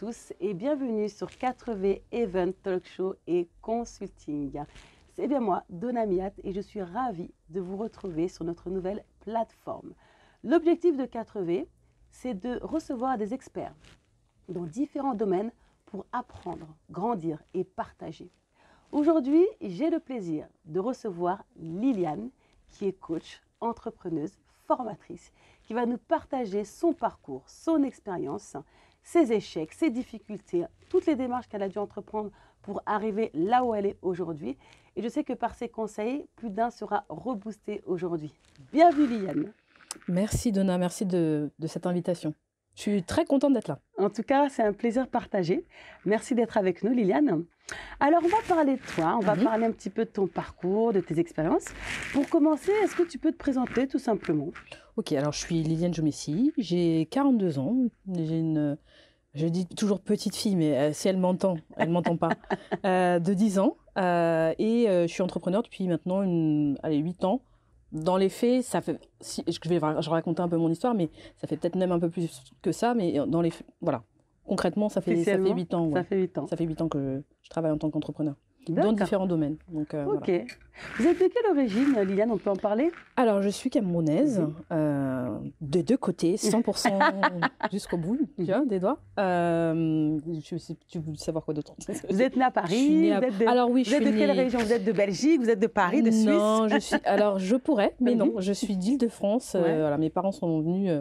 tous et bienvenue sur 4V Event Talk Show et Consulting. C'est bien moi, Donna Miat, et je suis ravie de vous retrouver sur notre nouvelle plateforme. L'objectif de 4V, c'est de recevoir des experts dans différents domaines pour apprendre, grandir et partager. Aujourd'hui, j'ai le plaisir de recevoir Liliane, qui est coach, entrepreneuse, formatrice, qui va nous partager son parcours, son expérience, ses échecs, ses difficultés, toutes les démarches qu'elle a dû entreprendre pour arriver là où elle est aujourd'hui. Et je sais que par ses conseils, plus d'un sera reboosté aujourd'hui. Bienvenue Liliane. Merci Donna, merci de cette invitation. Je suis très contente d'être là. En tout cas, c'est un plaisir partagé. Merci d'être avec nous, Liliane. Alors, on va parler de toi, on va parler un petit peu de ton parcours, de tes expériences. Pour commencer, est-ce que tu peux te présenter tout simplement? Ok, alors je suis Liliane Jomessi, j'ai 42 ans, je dis toujours petite fille, mais si elle m'entend pas, de 10 ans. Et je suis entrepreneur depuis maintenant 8 ans. Dans les faits, ça fait, je vais raconter un peu mon histoire, mais ça fait peut-être même un peu plus que ça, mais dans les faits, voilà. Concrètement, ça fait 8 ans. Ouais. Ça fait 8 ans. Ça fait 8 ans que je travaille en tant qu'entrepreneur, dans différents domaines. Donc, ok. Voilà. Vous êtes de quelle origine, Liliane? On peut en parler? Alors, je suis camerounaise, de deux côtés, 100% jusqu'au bout, tu vois, des doigts. Tu veux savoir quoi d'autre? Vous êtes née à Paris? Alors oui, vous êtes de quelle région? Vous êtes de Belgique? Vous êtes de Paris, de Suisse? Non, alors je pourrais, mais non, je suis d'Île-de-France. Voilà, mes parents sont venus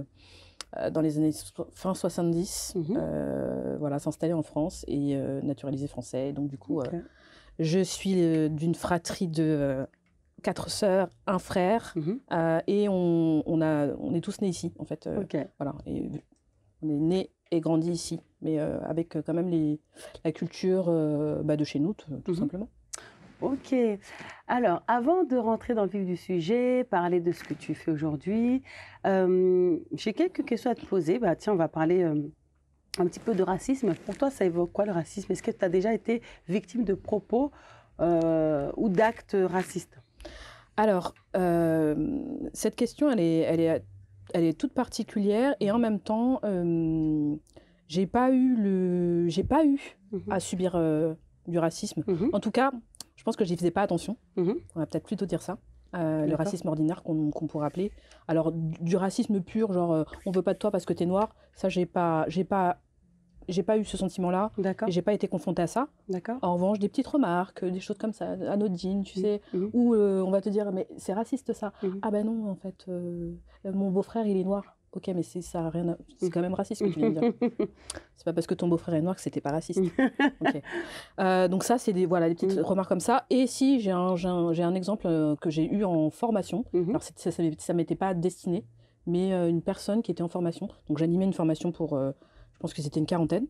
dans les années fin 70, voilà, s'installer en France et naturaliser français. Donc du coup, je suis d'une fratrie de 4 sœurs, un frère, et on est tous nés ici, en fait. Voilà, et on est nés et grandis ici, mais avec quand même la culture de chez nous, tout simplement. Ok. Alors, avant de rentrer dans le vif du sujet, parler de ce que tu fais aujourd'hui, j'ai quelques questions à te poser. Tiens, on va parler un petit peu de racisme. Pour toi, ça évoque quoi le racisme? Est-ce que tu as déjà été victime de propos ou d'actes racistes? Alors, cette question, elle est toute particulière et en même temps, j'ai pas eu à subir du racisme. En tout cas, je pense que je n'y faisais pas attention. On va peut-être plutôt dire ça. Le racisme ordinaire qu'on pourrait appeler. Alors, du racisme pur, genre on veut pas de toi parce que tu es noir, ça, j'ai pas eu ce sentiment-là. Et j'ai pas été confrontée à ça. En revanche, des petites remarques, des choses comme ça, anodines, tu sais, où on va te dire, mais c'est raciste ça. Ah ben non, en fait, mon beau-frère, il est noir. Ok, mais ça a rien c'est quand même raciste ce que tu viens de dire. C'est pas parce que ton beau-frère est noir que c'était pas raciste. Okay. Donc ça, c'est des petites remarques comme ça. Et si, j'ai un exemple que j'ai eu en formation. Alors ça m'était pas destiné, mais une personne qui était en formation. Donc j'animais une formation pour, je pense que c'était une quarantaine,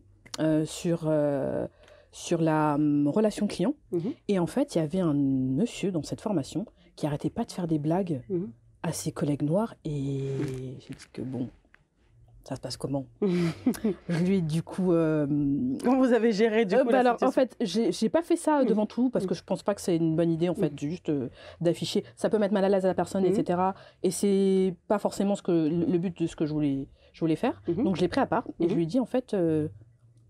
sur la relation client. Et en fait, il y avait un monsieur dans cette formation qui arrêtait pas de faire des blagues à ses collègues noirs, et j'ai dit que bon, ça se passe comment? Je lui ai du coup... Comment vous avez géré du coup la situation? En fait, j'ai pas fait ça devant tout, parce que je pense pas que c'est une bonne idée, en fait, juste d'afficher. Ça peut mettre mal à l'aise à la personne, etc. Et c'est pas forcément le but de ce que je voulais faire. Donc je l'ai pris à part, et je lui ai dit, en fait...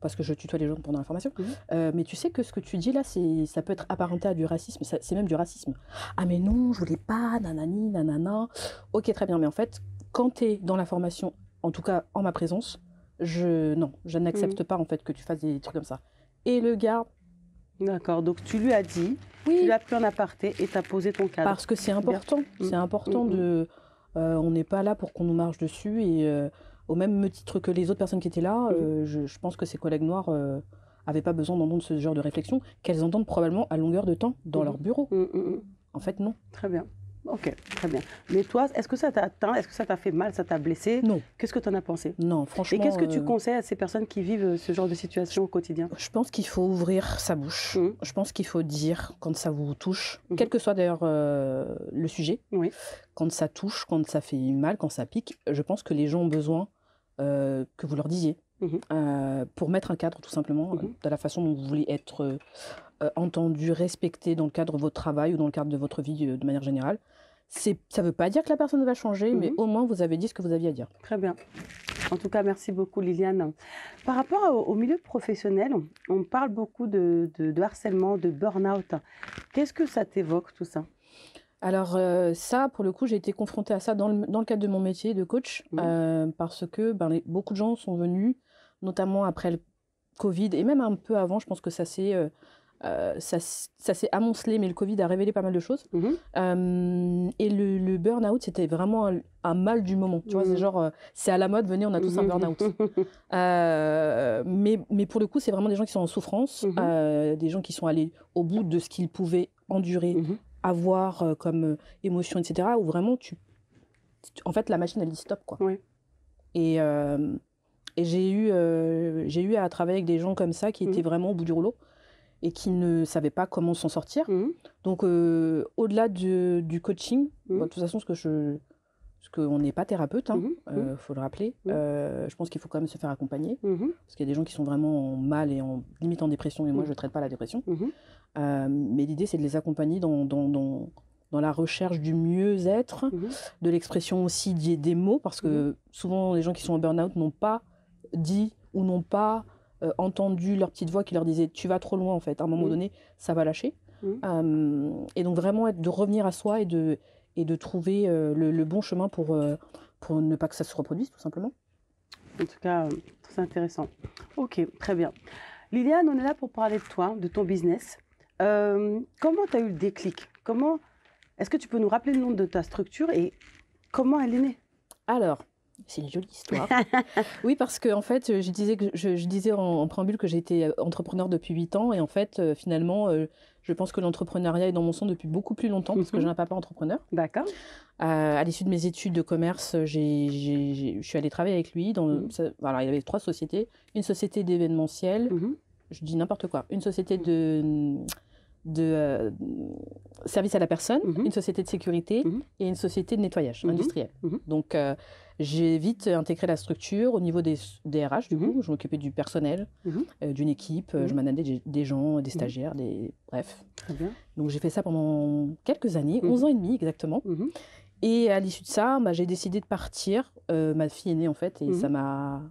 parce que je tutoie les gens pendant la formation, mais tu sais que ce que tu dis là, ça peut être apparenté à du racisme, c'est même du racisme. Ah mais non, je voulais pas, nanani, nanana. Ok, très bien, mais en fait, quand tu es dans la formation, en tout cas en ma présence, je n'accepte pas en fait que tu fasses des trucs comme ça. Et le gars... D'accord, donc tu lui as dit, tu l'as pris en aparté et tu as posé ton cadre. Parce que c'est important, c'est important de... on n'est pas là pour qu'on nous marche dessus, et... au même titre que les autres personnes qui étaient là, je pense que ces collègues noirs n'avaient pas besoin d'entendre ce genre de réflexion, qu'elles entendent probablement à longueur de temps dans leur bureau. En fait, non. Très bien. Ok, très bien. Mais toi, est-ce que ça t'a atteint? Est-ce que ça t'a fait mal? Ça t'a blessé? Non. Qu'est-ce que tu en as pensé? Non, franchement... Et qu'est-ce que tu conseilles à ces personnes qui vivent ce genre de situation au quotidien? Je pense qu'il faut ouvrir sa bouche. Je pense qu'il faut dire quand ça vous touche, quel que soit d'ailleurs le sujet. Quand ça touche, quand ça fait mal, quand ça pique, je pense que les gens ont besoin que vous leur disiez, pour mettre un cadre tout simplement, de la façon dont vous voulez être entendu, respecté dans le cadre de votre travail ou dans le cadre de votre vie de manière générale. ça veut pas dire que la personne va changer, mais au moins vous avez dit ce que vous aviez à dire. Très bien. En tout cas, merci beaucoup Liliane. Par rapport au milieu professionnel, on parle beaucoup de harcèlement, de burn-out. Qu'est-ce que ça t'évoque tout ça? Alors ça, pour le coup, j'ai été confrontée à ça dans le cadre de mon métier de coach, parce que beaucoup de gens sont venus, notamment après le Covid, et même un peu avant, je pense que ça s'est amoncelé, mais le Covid a révélé pas mal de choses. Et le burn-out, c'était vraiment un mal du moment. Tu vois, c'est genre, c'est à la mode, venez, on a tous un burn-out. Mais pour le coup, c'est vraiment des gens qui sont en souffrance, des gens qui sont allés au bout de ce qu'ils pouvaient endurer, avoir comme émotion, etc. Où vraiment, en fait, la machine, elle dit stop, quoi. Oui. Et j'ai eu à travailler avec des gens comme ça qui étaient vraiment au bout du rouleau et qui ne savaient pas comment s'en sortir. Donc, au-delà du coaching, de toute façon, parce qu'on n'est pas thérapeute, faut le rappeler, je pense qu'il faut quand même se faire accompagner, parce qu'il y a des gens qui sont vraiment mal et limite en dépression, et moi, je ne traite pas la dépression. Mais l'idée, c'est de les accompagner dans la recherche du mieux-être, de l'expression aussi des mots, parce que souvent, les gens qui sont en burn-out n'ont pas dit ou n'ont pas entendu leur petite voix qui leur disait tu vas trop loin en fait, à un moment donné ça va lâcher. Et donc vraiment de revenir à soi et de trouver le bon chemin pour ne pas que ça se reproduise tout simplement. En tout cas, très intéressant. Ok, très bien. Liliane, on est là pour parler de toi, de ton business. Comment tu as eu le déclic? Est-ce que tu peux nous rappeler le nom de ta structure et comment elle est née? Alors, c'est une jolie histoire. Oui, parce que en fait, je disais en préambule que j'étais entrepreneur depuis 8 ans. Et en fait, finalement, je pense que l'entrepreneuriat est dans mon sang depuis beaucoup plus longtemps, parce que j'ai un papa entrepreneur. D'accord. À l'issue de mes études de commerce, je suis allée travailler avec lui. Voilà, il y avait 3 sociétés. Une société d'événementiel, je dis n'importe quoi, une société de service à la personne, une société de sécurité et une société de nettoyage industriel. Donc, j'ai vite intégré la structure au niveau des RH, du coup. Je m'occupais du personnel, d'une équipe, je manageais des gens, des stagiaires, bref. Très bien. Donc, j'ai fait ça pendant quelques années, 11 ans et demi exactement. Et à l'issue de ça, j'ai décidé de partir. Ma fille est née, en fait, et ça m'a...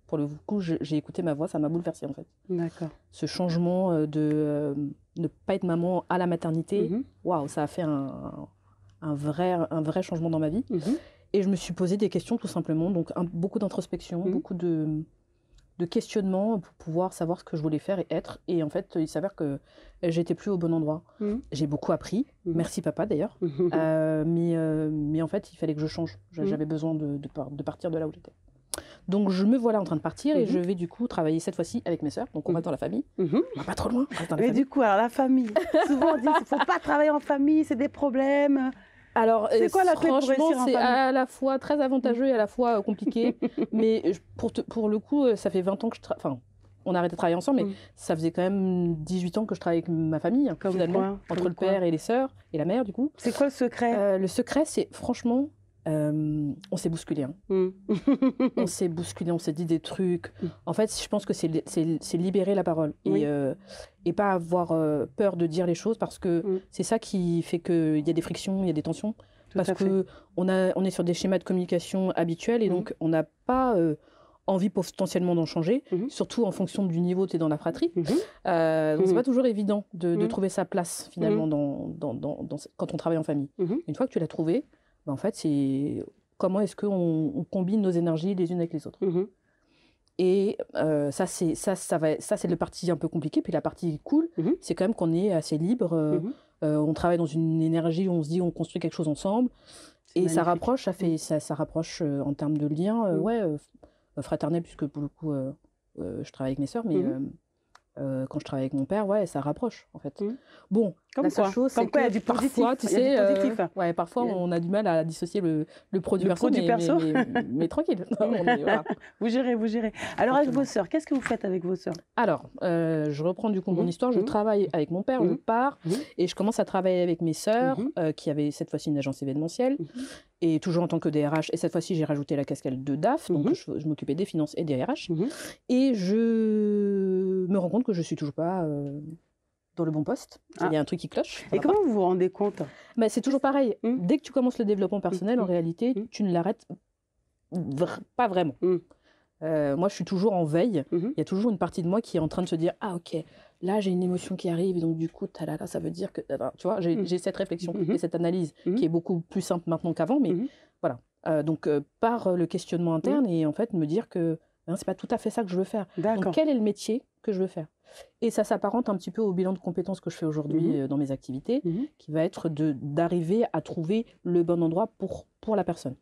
Pour le coup, j'ai écouté ma voix, ça m'a bouleversée, en fait. D'accord. Ce changement de ne pas être maman à la maternité, waouh, ça a fait un vrai changement dans ma vie. Et je me suis posé des questions, tout simplement. Donc, beaucoup d'introspection, beaucoup de questionnements pour pouvoir savoir ce que je voulais faire et être. Et en fait, il s'avère que j'étais plus au bon endroit. J'ai beaucoup appris. Merci, papa, d'ailleurs. Mais en fait, il fallait que je change. J'avais besoin de partir de là où j'étais. Donc, je me voilà en train de partir et je vais du coup travailler cette fois-ci avec mes sœurs. Donc, on reste dans la famille. On va pas trop loin, on reste dans la famille. Mais du coup, alors la famille, souvent on dit qu'il ne faut pas travailler en famille, c'est des problèmes. Alors, c'est quoi la clé pour réussir en franchement, c'est famille? à la fois très avantageux et à la fois compliqué. Mais pour le coup, ça fait 20 ans que enfin, on a arrêté de travailler ensemble, mais ça faisait quand même 18 ans que je travaillais avec ma famille, finalement, entre le père et les sœurs, et la mère, du coup. C'est quoi le secret? Le secret, c'est franchement... on s'est bousculé. On s'est bousculé, on s'est dit des trucs. En fait, je pense que c'est libérer la parole et pas avoir peur de dire les choses, parce que c'est ça qui fait qu'il y a des frictions, il y a des tensions. Parce qu'on est sur des schémas de communication habituels et donc on n'a pas envie potentiellement d'en changer, surtout en fonction du niveau où tu es dans la fratrie. Donc c'est pas toujours évident de trouver sa place finalement quand on travaille en famille. Une fois que tu l'as trouvé, en fait, c'est comment est-ce qu'on combine nos énergies les unes avec les autres. Et ça, c'est le parti un peu compliqué. Puis la partie cool, c'est quand même qu'on est assez libre. On travaille dans une énergie où on se dit on construit quelque chose ensemble. Et magnifique. Ça rapproche, ça rapproche en termes de lien, fraternel, puisque pour le coup, je travaille avec mes sœurs, mais... quand je travaille avec mon père, ça rapproche en fait. Bon, la seule chose, c'est que parfois, tu sais, parfois on a du mal à dissocier le pro du perso, mais tranquille. Voilà. Vous gérez. Alors avec vos sœurs, qu'est-ce que vous faites avec vos sœurs? Alors, je reprends du coup mon histoire. Je travaille avec mon père, je pars et je commence à travailler avec mes sœurs, qui avaient cette fois-ci une agence événementielle, et toujours en tant que DRH. Et cette fois-ci, j'ai rajouté la casquette de DAF, donc je m'occupais des finances et des RH. Et je me rends compte que je suis toujours pas dans le bon poste, il y a un truc qui cloche. Et comment vous vous rendez compte? Mais c'est toujours pareil. Dès que tu commences le développement personnel, en réalité, tu ne l'arrêtes pas vraiment. Moi, je suis toujours en veille. Il y a toujours une partie de moi qui est en train de se dire « Ah, ok, là, j'ai une émotion qui arrive, et donc du coup, talala, ça veut dire que… » Tu vois, j'ai cette réflexion et cette analyse qui est beaucoup plus simple maintenant qu'avant, mais voilà. Donc, par le questionnement interne et en fait, me dire que c'est pas tout à fait ça que je veux faire. Donc, quel est le métier que je veux faire? Et ça s'apparente un petit peu au bilan de compétences que je fais aujourd'hui dans mes activités, qui va être d'arriver à trouver le bon endroit pour la personne.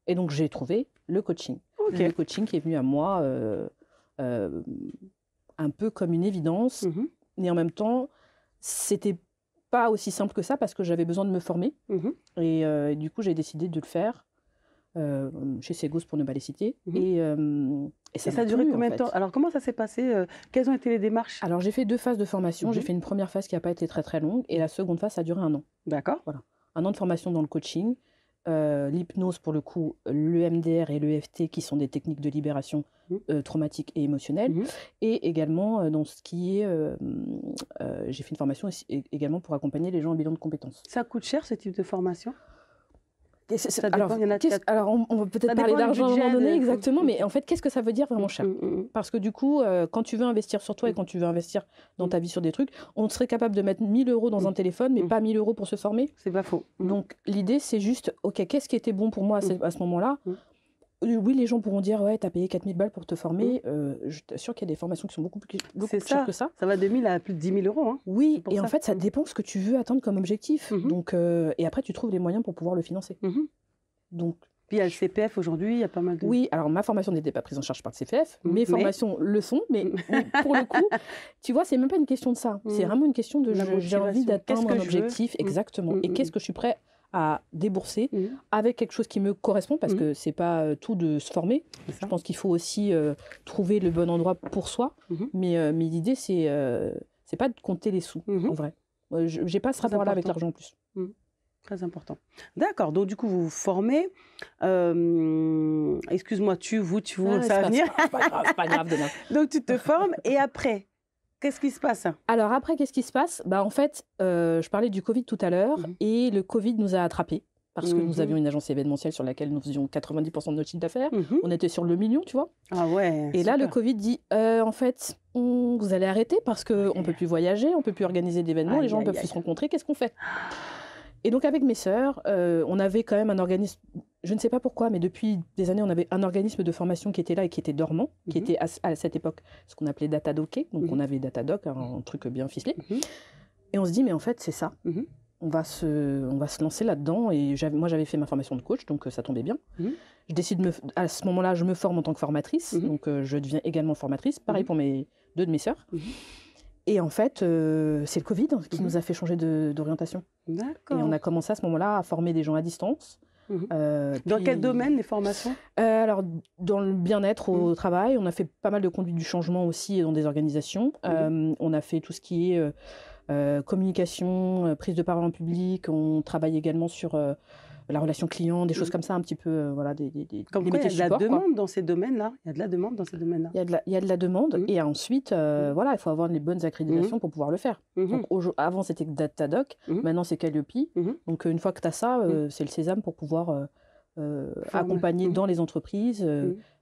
Et donc, j'ai trouvé le coaching. Le coaching qui est venu à moi un peu comme une évidence. Mais en même temps, c'était pas aussi simple que ça parce que j'avais besoin de me former. Et du coup, j'ai décidé de le faire chez Segos pour ne pas les citer. Et ça a duré combien de temps? Alors, comment ça s'est passé? Quelles ont été les démarches? Alors, j'ai fait 2 phases de formation. J'ai fait une première phase qui n'a pas été très, très longue. Et la seconde phase, ça a duré 1 an. D'accord. Voilà. 1 an de formation dans le coaching. L'hypnose, pour le coup, l'EMDR et l'EFT, qui sont des techniques de libération traumatique et émotionnelle. Et également, dans ce qui est… j'ai fait une formation également pour accompagner les gens en bilan de compétences. Ça coûte cher, ce type de formation? Alors, on va peut-être parler d'argent à un moment donné, exactement, mais en fait, qu'est-ce que ça veut dire vraiment cher? Parce que du coup, quand tu veux investir sur toi et quand tu veux investir dans ta vie sur des trucs, on serait capable de mettre 1 000 € dans un téléphone, mais pas 1 000 € pour se former. C'est pas faux. Donc, l'idée, c'est juste, ok, qu'est-ce qui était bon pour moi à ce moment-là? Oui, les gens pourront dire, ouais, t'as payé 4 000 balles pour te former. Je t'assure qu'il y a des formations qui sont beaucoup plus chères que ça. Ça va de 1 000 à plus de 10 000 €. Hein. Oui, et en fait, ça dépend ce que tu veux atteindre comme objectif. Donc, et après, tu trouves les moyens pour pouvoir le financer. Donc, puis il y a le CPF aujourd'hui, il y a pas mal de… Oui, alors ma formation n'était pas prise en charge par le CPF, mes formations le sont, mais pour le coup, tu vois, c'est même pas une question de ça. C'est vraiment une question de j'ai envie d'atteindre un objectif, exactement. Et qu'est-ce que je suis prêt à débourser avec quelque chose qui me correspond, parce que c'est pas tout de se former. Je pense qu'il faut aussi trouver le bon endroit pour soi. Mais l'idée, c'est pas de compter les sous, en vrai. J'ai pas ce rapport-là avec l'argent en plus. Très important. D'accord, donc du coup, vous vous formez. Excuse-moi, ça va venir. C'est pas grave demain. Donc tu te formes et après, qu'est-ce qui se passe? Alors après, qu'est-ce qui se passe? En fait, je parlais du Covid tout à l'heure et le Covid nous a attrapés parce que nous avions une agence événementielle sur laquelle nous faisions 90% de notre chiffre d'affaires. On était sur le million, tu vois. Ah ouais. Et là, le Covid dit, en fait, vous allez arrêter parce qu'on ne peut plus voyager, on ne peut plus organiser d'événements, les gens ne peuvent plus se rencontrer, qu'est-ce qu'on fait? Et donc, avec mes sœurs, on avait quand même un organisme, je ne sais pas pourquoi, mais depuis des années, on avait un organisme de formation qui était là et qui était dormant, qui était à cette époque ce qu'on appelait Datadoc. Donc, on avait Datadoc, un truc bien ficelé. Et on se dit, mais en fait, c'est ça. On va se lancer là-dedans. Et moi, j'avais fait ma formation de coach, donc ça tombait bien. Je décide, à ce moment-là, je me forme en tant que formatrice. Donc, je deviens également formatrice. Pareil pour 2 de mes sœurs. Et en fait, c'est le Covid qui nous a fait changer d'orientation. D'accord. Et on a commencé à ce moment-là à former des gens à distance. Dans quel domaine, les formations? Alors, dans le bien-être au travail, on a fait pas mal de conduite du changement aussi dans des organisations. On a fait tout ce qui est communication, prise de parole en public. On travaille également sur la relation client, des choses comme ça, un petit peu, voilà, des comme quoi, il y a de la demande dans ces domaines-là. Il y a de la demande dans ces domaines-là. Il y a de la demande. Et ensuite, voilà, il faut avoir les bonnes accréditations pour pouvoir le faire. Donc, avant, c'était Datadoc. Maintenant, c'est Calliope. Donc, une fois que tu as ça, c'est le sésame pour pouvoir accompagner dans les entreprises,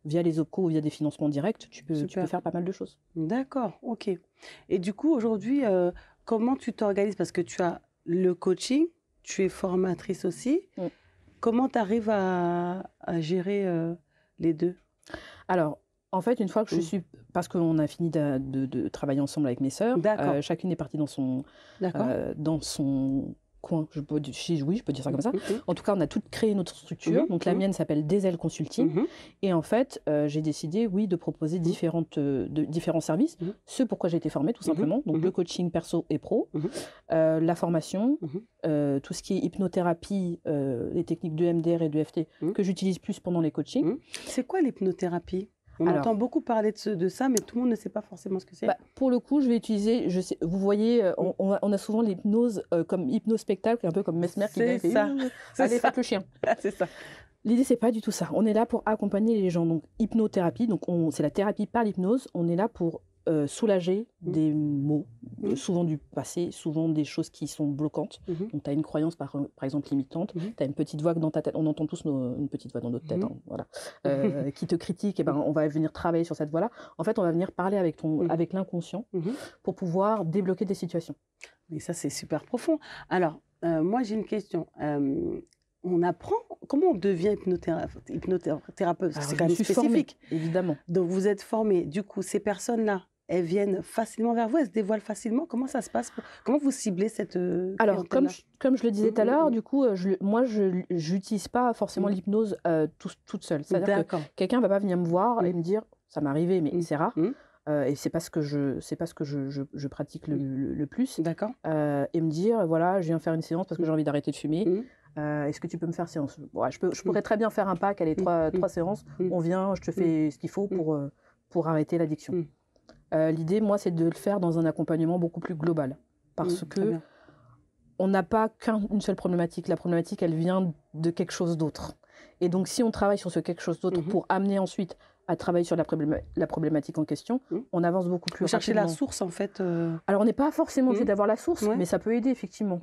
via les OPCO ou via des financements directs. Tu peux faire pas mal de choses. D'accord, ok. Et du coup, aujourd'hui, comment tu t'organises? Parce que tu as le coaching, tu es formatrice aussi. Comment tu arrives à gérer les deux? Alors, en fait, une fois que je suis… Parce qu'on a fini de travailler ensemble avec mes sœurs, chacune est partie dans son coin. Oui, je peux dire ça comme ça. En tout cas, on a toutes créé notre structure. Donc, la mienne s'appelle Des Ailes Consulting. Et en fait, j'ai décidé, de proposer différents services. Ce pourquoi j'ai été formée, tout simplement. Donc, le coaching perso et pro, la formation, tout ce qui est hypnothérapie, les techniques de MDR et de FT que j'utilise plus pendant les coachings. C'est quoi l'hypnothérapie? On entend beaucoup parler de ça, mais tout le monde ne sait pas forcément ce que c'est. Pour le coup, je vais utiliser, vous voyez, on a souvent l'hypnose comme hypnospectacle, un peu comme Mesmer qui dit « Allez, faites le chien ». C'est ça. L'idée, c'est pas du tout ça. On est là pour accompagner les gens. Donc, hypnothérapie, donc c'est la thérapie par l'hypnose. On est là pour soulager des maux, souvent du passé, souvent des choses qui sont bloquantes. Donc, tu as une croyance, par exemple, limitante. Tu as une petite voix dans ta tête. On entend tous une petite voix dans notre tête, hein, voilà, qui te critique. Et ben, on va venir travailler sur cette voix-là. En fait, on va venir parler avec, avec l'inconscient pour pouvoir débloquer des situations. Mais ça, c'est super profond. Alors, moi, j'ai une question. On apprend, comment on devient hypnothérapeute? Parce que c'est quand même spécifique. Formée, évidemment. Donc, vous êtes formé. Du coup, ces personnes-là, elles viennent facilement vers vous, elles se dévoilent facilement. Comment ça se passe? Comment vous ciblez cette Alors, comme je le disais tout à l'heure, du coup, moi, je n'utilise pas forcément l'hypnose toute seule. C'est-à-dire que quelqu'un ne va pas venir me voir et me dire, ça m'est arrivé, mais c'est rare. Et c'est pas ce que je pratique le plus. D'accord. Et me dire, voilà, je viens faire une séance parce que j'ai envie d'arrêter de fumer. Est-ce que tu peux me faire séance? Ouais, je pourrais très bien faire un pack, allez, trois séances. On vient, je te fais ce qu'il faut pour arrêter l'addiction. L'idée, moi, c'est de le faire dans un accompagnement beaucoup plus global. Parce que on n'a pas qu'une seule problématique. La problématique, elle vient de quelque chose d'autre. Et donc, si on travaille sur ce quelque chose d'autre pour amener ensuite à travailler sur la problématique en question, on avance beaucoup plus rapidement. Chercher la source, en fait. Alors, on n'est pas forcément obligé d'avoir la source, mais ça peut aider, effectivement.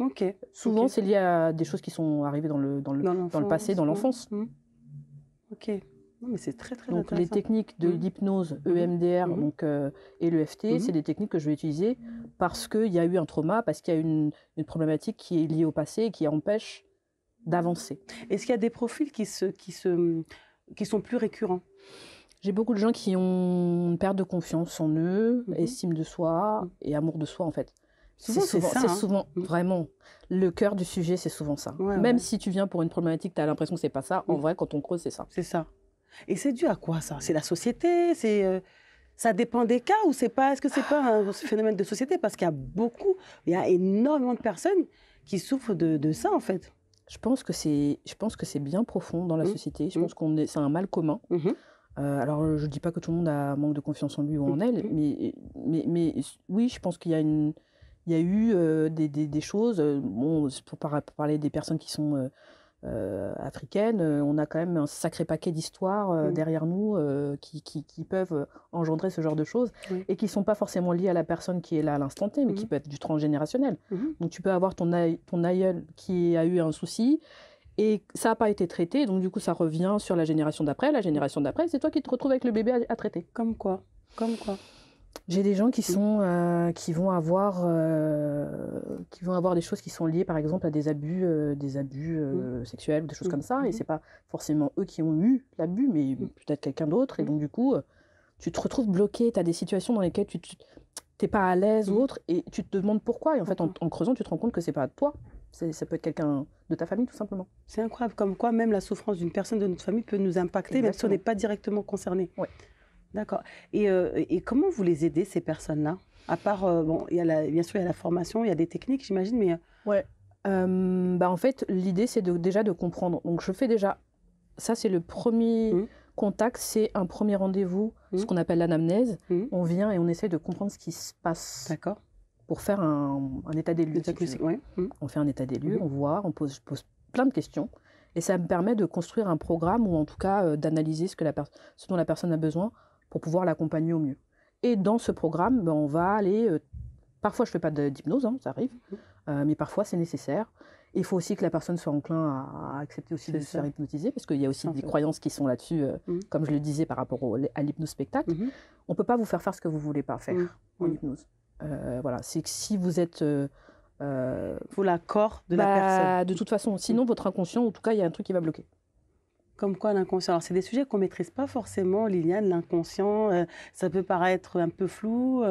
Souvent, c'est lié à des choses qui sont arrivées dans le passé, dans l'enfance. Ok. Non, mais c'est très, très donc, intéressant. les techniques de l'hypnose, EMDR et l'EFT, c'est des techniques que je vais utiliser parce qu'il y a eu un trauma, parce qu'il y a une problématique qui est liée au passé et qui empêche d'avancer. Est-ce qu'il y a des profils qui sont plus récurrents? J'ai beaucoup de gens qui ont une perte de confiance en eux, estime de soi et amour de soi, en fait. C'est souvent vraiment le cœur du sujet, c'est souvent ça. Même si tu viens pour une problématique, tu as l'impression que c'est pas ça. En vrai, quand on creuse, c'est ça. C'est ça. Et c'est dû à quoi, ça? C'est la société? Ça dépend des cas ou c'est pas? Est-ce que c'est pas un phénomène de société? Parce qu'il y a énormément de personnes qui souffrent de ça, en fait. Je pense que c'est bien profond dans la société. Je pense c'est un mal commun. Alors, je ne dis pas que tout le monde a manque de confiance en lui ou en elle, mais oui, je pense qu'il y a eu des choses. Bon, pour parler des personnes qui sont africaines, on a quand même un sacré paquet d'histoires derrière nous qui peuvent engendrer ce genre de choses et qui ne sont pas forcément liées à la personne qui est là à l'instant T, mais qui peut être du transgénérationnel. Donc, tu peux avoir ton aïeul qui a eu un souci. Et ça n'a pas été traité, donc du coup, ça revient sur la génération d'après. La génération d'après, c'est toi qui te retrouves avec le bébé à traiter. Comme quoi? J'ai des gens qui vont avoir des choses qui sont liées, par exemple, à des abus sexuels ou des choses comme ça. Et c'est pas forcément eux qui ont eu l'abus, mais peut-être quelqu'un d'autre. Et donc, du coup, tu te retrouves bloqué. Tu as des situations dans lesquelles tu n'es pas à l'aise ou autre, et tu te demandes pourquoi. Et en fait, en creusant, tu te rends compte que c'est pas toi. Ça peut être quelqu'un de ta famille, tout simplement. C'est incroyable, comme quoi même la souffrance d'une personne de notre famille peut nous impacter, même si on n'est pas directement concerné. Oui. D'accord. Et comment vous les aidez, ces personnes-là? À part, bien sûr, il y a la formation, il y a des techniques, j'imagine, mais... Ouais. En fait, l'idée, c'est déjà de comprendre. Donc, je fais déjà... Ça, c'est le premier contact, c'est un premier rendez-vous, ce qu'on appelle l'anamnèse. On vient et on essaie de comprendre ce qui se passe. D'accord. Pour faire un état des lieux. On fait un état des lieux, on voit, on pose plein de questions. Et ça me permet de construire un programme ou en tout cas d'analyser ce dont la personne a besoin pour pouvoir l'accompagner au mieux. Et dans ce programme, on va aller... parfois, je ne fais pas d'hypnose, ça arrive, mais parfois, c'est nécessaire. Il faut aussi que la personne soit enclin à accepter aussi de se faire hypnotiser, parce qu'il y a aussi des croyances qui sont là-dessus, comme je le disais par rapport à l'hypnospectacle. On ne peut pas vous faire ce que vous ne voulez pas faire en hypnose. Voilà, c'est que si vous êtes... faut l'accord de la personne. De toute façon, sinon votre inconscient, en tout cas, il y a un truc qui va bloquer. Comme quoi l'inconscient? Alors, c'est des sujets qu'on ne maîtrise pas forcément, Liliane, l'inconscient. Ça peut paraître un peu flou,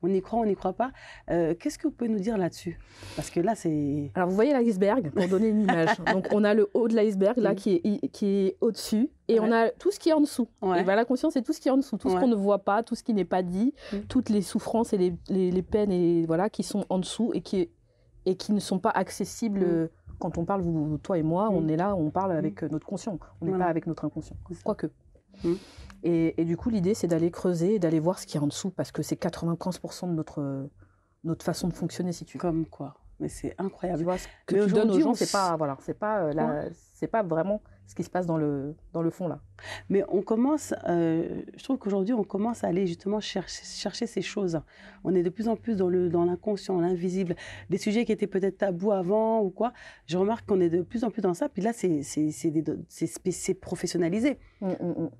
on y croit, on n'y croit pas. Qu'est-ce que vous pouvez nous dire là-dessus? Parce que là, c'est... Alors, vous voyez l'iceberg, pour donner une image. Donc, on a le haut de l'iceberg, là, qui est au-dessus, et on a tout ce qui est en dessous. Et l'inconscient, c'est tout ce qui est en dessous, tout ce qu'on ne voit pas, tout ce qui n'est pas dit, toutes les souffrances et les peines qui sont en dessous et qui ne sont pas accessibles... Quand on parle, toi et moi, on est là, on parle avec notre conscient. On n'est pas avec notre inconscient. Quoique. Et du coup, l'idée, c'est d'aller creuser et d'aller voir ce qu'il y a en dessous, parce que c'est 95% de notre façon de fonctionner, si tu veux. Comme quoi? Mais c'est incroyable. Tu vois, ce que tu donnes aux gens, c'est pas vraiment ce qui se passe dans le fond là. Mais on commence, je trouve qu'aujourd'hui, on commence à aller justement chercher ces choses. On est de plus en plus dans l'inconscient, l'invisible, des sujets qui étaient peut-être tabous avant ou quoi. Je remarque qu'on est de plus en plus dans ça. Puis là, c'est professionnalisé.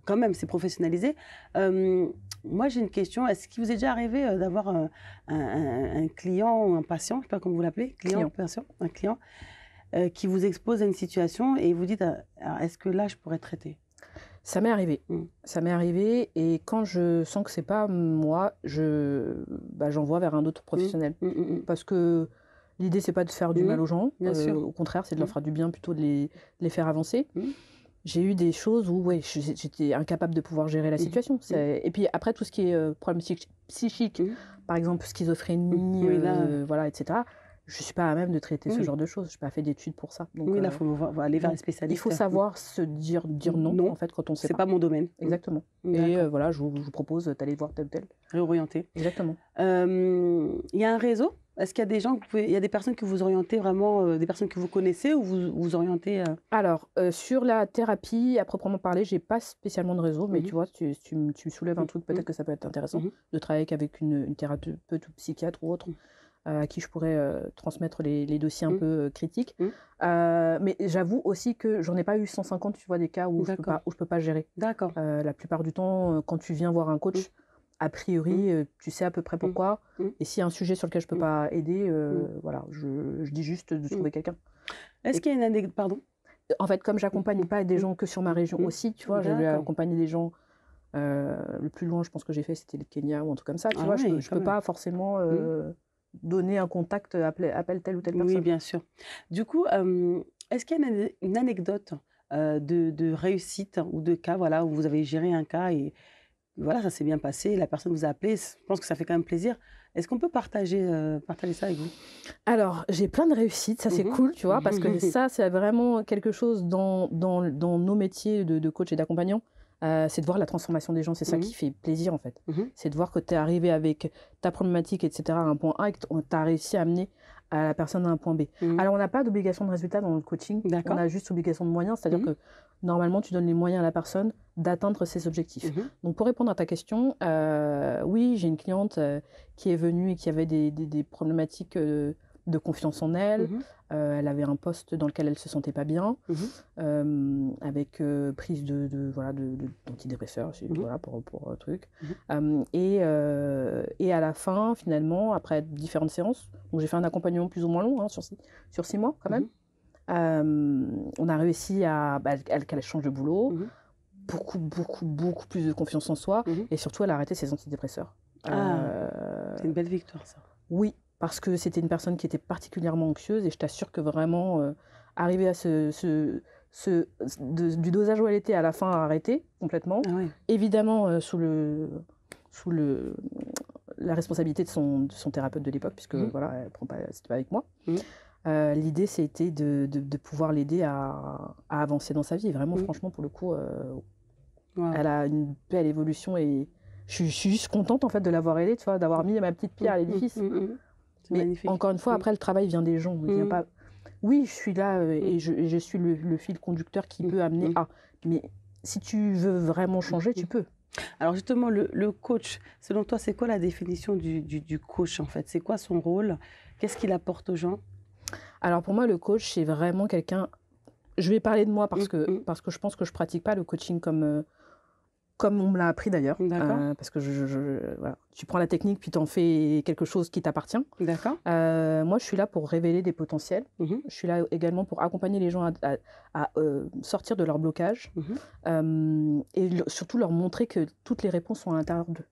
Quand même, c'est professionnalisé. Moi, j'ai une question. Est-ce qu'il vous est déjà arrivé d'avoir un client ou un patient, je ne sais pas comment vous l'appelez, patient, un client, qui vous expose à une situation et vous dites, est-ce que là, je pourrais traiter? Ça m'est arrivé. Ça m'est arrivé et quand je sens que c'est pas moi, j'envoie vers un autre professionnel. Parce que l'idée, c'est pas de faire du mal aux gens. Au contraire, c'est de leur faire du bien, plutôt de les faire avancer. J'ai eu des choses où j'étais incapable de pouvoir gérer la situation. Et puis après, tout ce qui est problème psychique, par exemple schizophrénie, voilà, etc., je ne suis pas à même de traiter ce genre de choses. Je n'ai pas fait d'études pour ça. Donc, là, il faut aller vers les spécialistes. Il faut savoir se dire non, en fait, quand on ne sait pas. C'est pas mon domaine. Exactement. Et voilà, je vous propose d'aller voir tel ou tel. Réorienter. Exactement. Il y a un réseau? Est-ce qu'il y a des gens, il y a des personnes que vous orientez vraiment, des personnes que vous connaissez ou vous orientez Alors, sur la thérapie, à proprement parler, je n'ai pas spécialement de réseau, mais tu vois, tu soulèves un truc, peut-être que ça peut être intéressant de travailler avec une thérapeute ou psychiatre ou autre. À qui je pourrais transmettre les dossiers un peu critiques. Mais j'avoue aussi que j'en ai pas eu 150, tu vois, des cas où je peux pas gérer. D'accord. La plupart du temps, quand tu viens voir un coach, a priori, tu sais à peu près pourquoi. Et s'il y a un sujet sur lequel je peux pas aider, voilà, je dis juste de trouver quelqu'un. Est-ce qu'il y a une anecdote, pardon? En fait, comme j'accompagne pas des gens que sur ma région aussi, tu vois, j'avais accompagné des gens. Le plus loin, je pense que j'ai fait, c'était le Kenya ou un truc comme ça. Tu vois, je peux pas forcément donner un contact, appelle telle ou telle personne. Oui, bien sûr. Du coup, est-ce qu'il y a une anecdote de réussite ou de cas, voilà, où vous avez géré un cas et voilà, ça s'est bien passé, la personne vous a appelé, je pense que ça fait quand même plaisir. Est-ce qu'on peut partager ça avec vous? Alors, j'ai plein de réussites, ça c'est cool, tu vois, parce que ça, c'est vraiment quelque chose dans nos métiers de coach et d'accompagnant. C'est de voir la transformation des gens, c'est ça qui fait plaisir en fait. C'est de voir que tu es arrivé avec ta problématique, etc., à un point A et que tu as réussi à amener à la personne à un point B. Alors, on n'a pas d'obligation de résultat dans le coaching, on a juste obligation de moyens, c'est-à-dire que normalement, tu donnes les moyens à la personne d'atteindre ses objectifs. Donc, pour répondre à ta question, oui, j'ai une cliente qui est venue et qui avait des problématiques de confiance en elle. Elle avait un poste dans lequel elle ne se sentait pas bien, avec prise d'antidépresseurs, voilà, pour truc. Et à la fin, finalement, après différentes séances, donc j'ai fait un accompagnement plus ou moins long, sur 6 mois quand même, on a réussi qu'elle change de boulot, beaucoup plus de confiance en soi, et surtout elle a arrêté ses antidépresseurs. C'est une belle victoire, ça. Oui, parce que c'était une personne qui était particulièrement anxieuse et je t'assure que vraiment, arriver à du dosage où elle était à la fin à arrêter complètement, évidemment sous la responsabilité de son thérapeute de l'époque, puisque voilà, c'était pas avec moi. L'idée, c'était de pouvoir l'aider à avancer dans sa vie. Et vraiment, franchement, pour le coup, elle a une belle évolution et je suis juste contente en fait de l'avoir aidée, tu vois, d'avoir mis ma petite pierre à l'édifice. Mais magnifique. Encore une fois, après, le travail vient des gens. Il vient pas... Oui, je suis là et je suis le fil conducteur qui peut amener à. Mais si tu veux vraiment changer, tu peux. Alors justement, le coach, selon toi, c'est quoi la définition du coach en fait? C'est quoi son rôle? Qu'est-ce qu'il apporte aux gens? Alors pour moi, le coach, c'est vraiment quelqu'un... Je vais parler de moi parce que je pense que je ne pratique pas le coaching comme on me l'a appris d'ailleurs. Parce que voilà. Tu prends la technique puis tu en fais quelque chose qui t'appartient. D'accord. Moi, je suis là pour révéler des potentiels. Je suis là également pour accompagner les gens à sortir de leur blocage. Et surtout leur montrer que toutes les réponses sont à l'intérieur d'eux.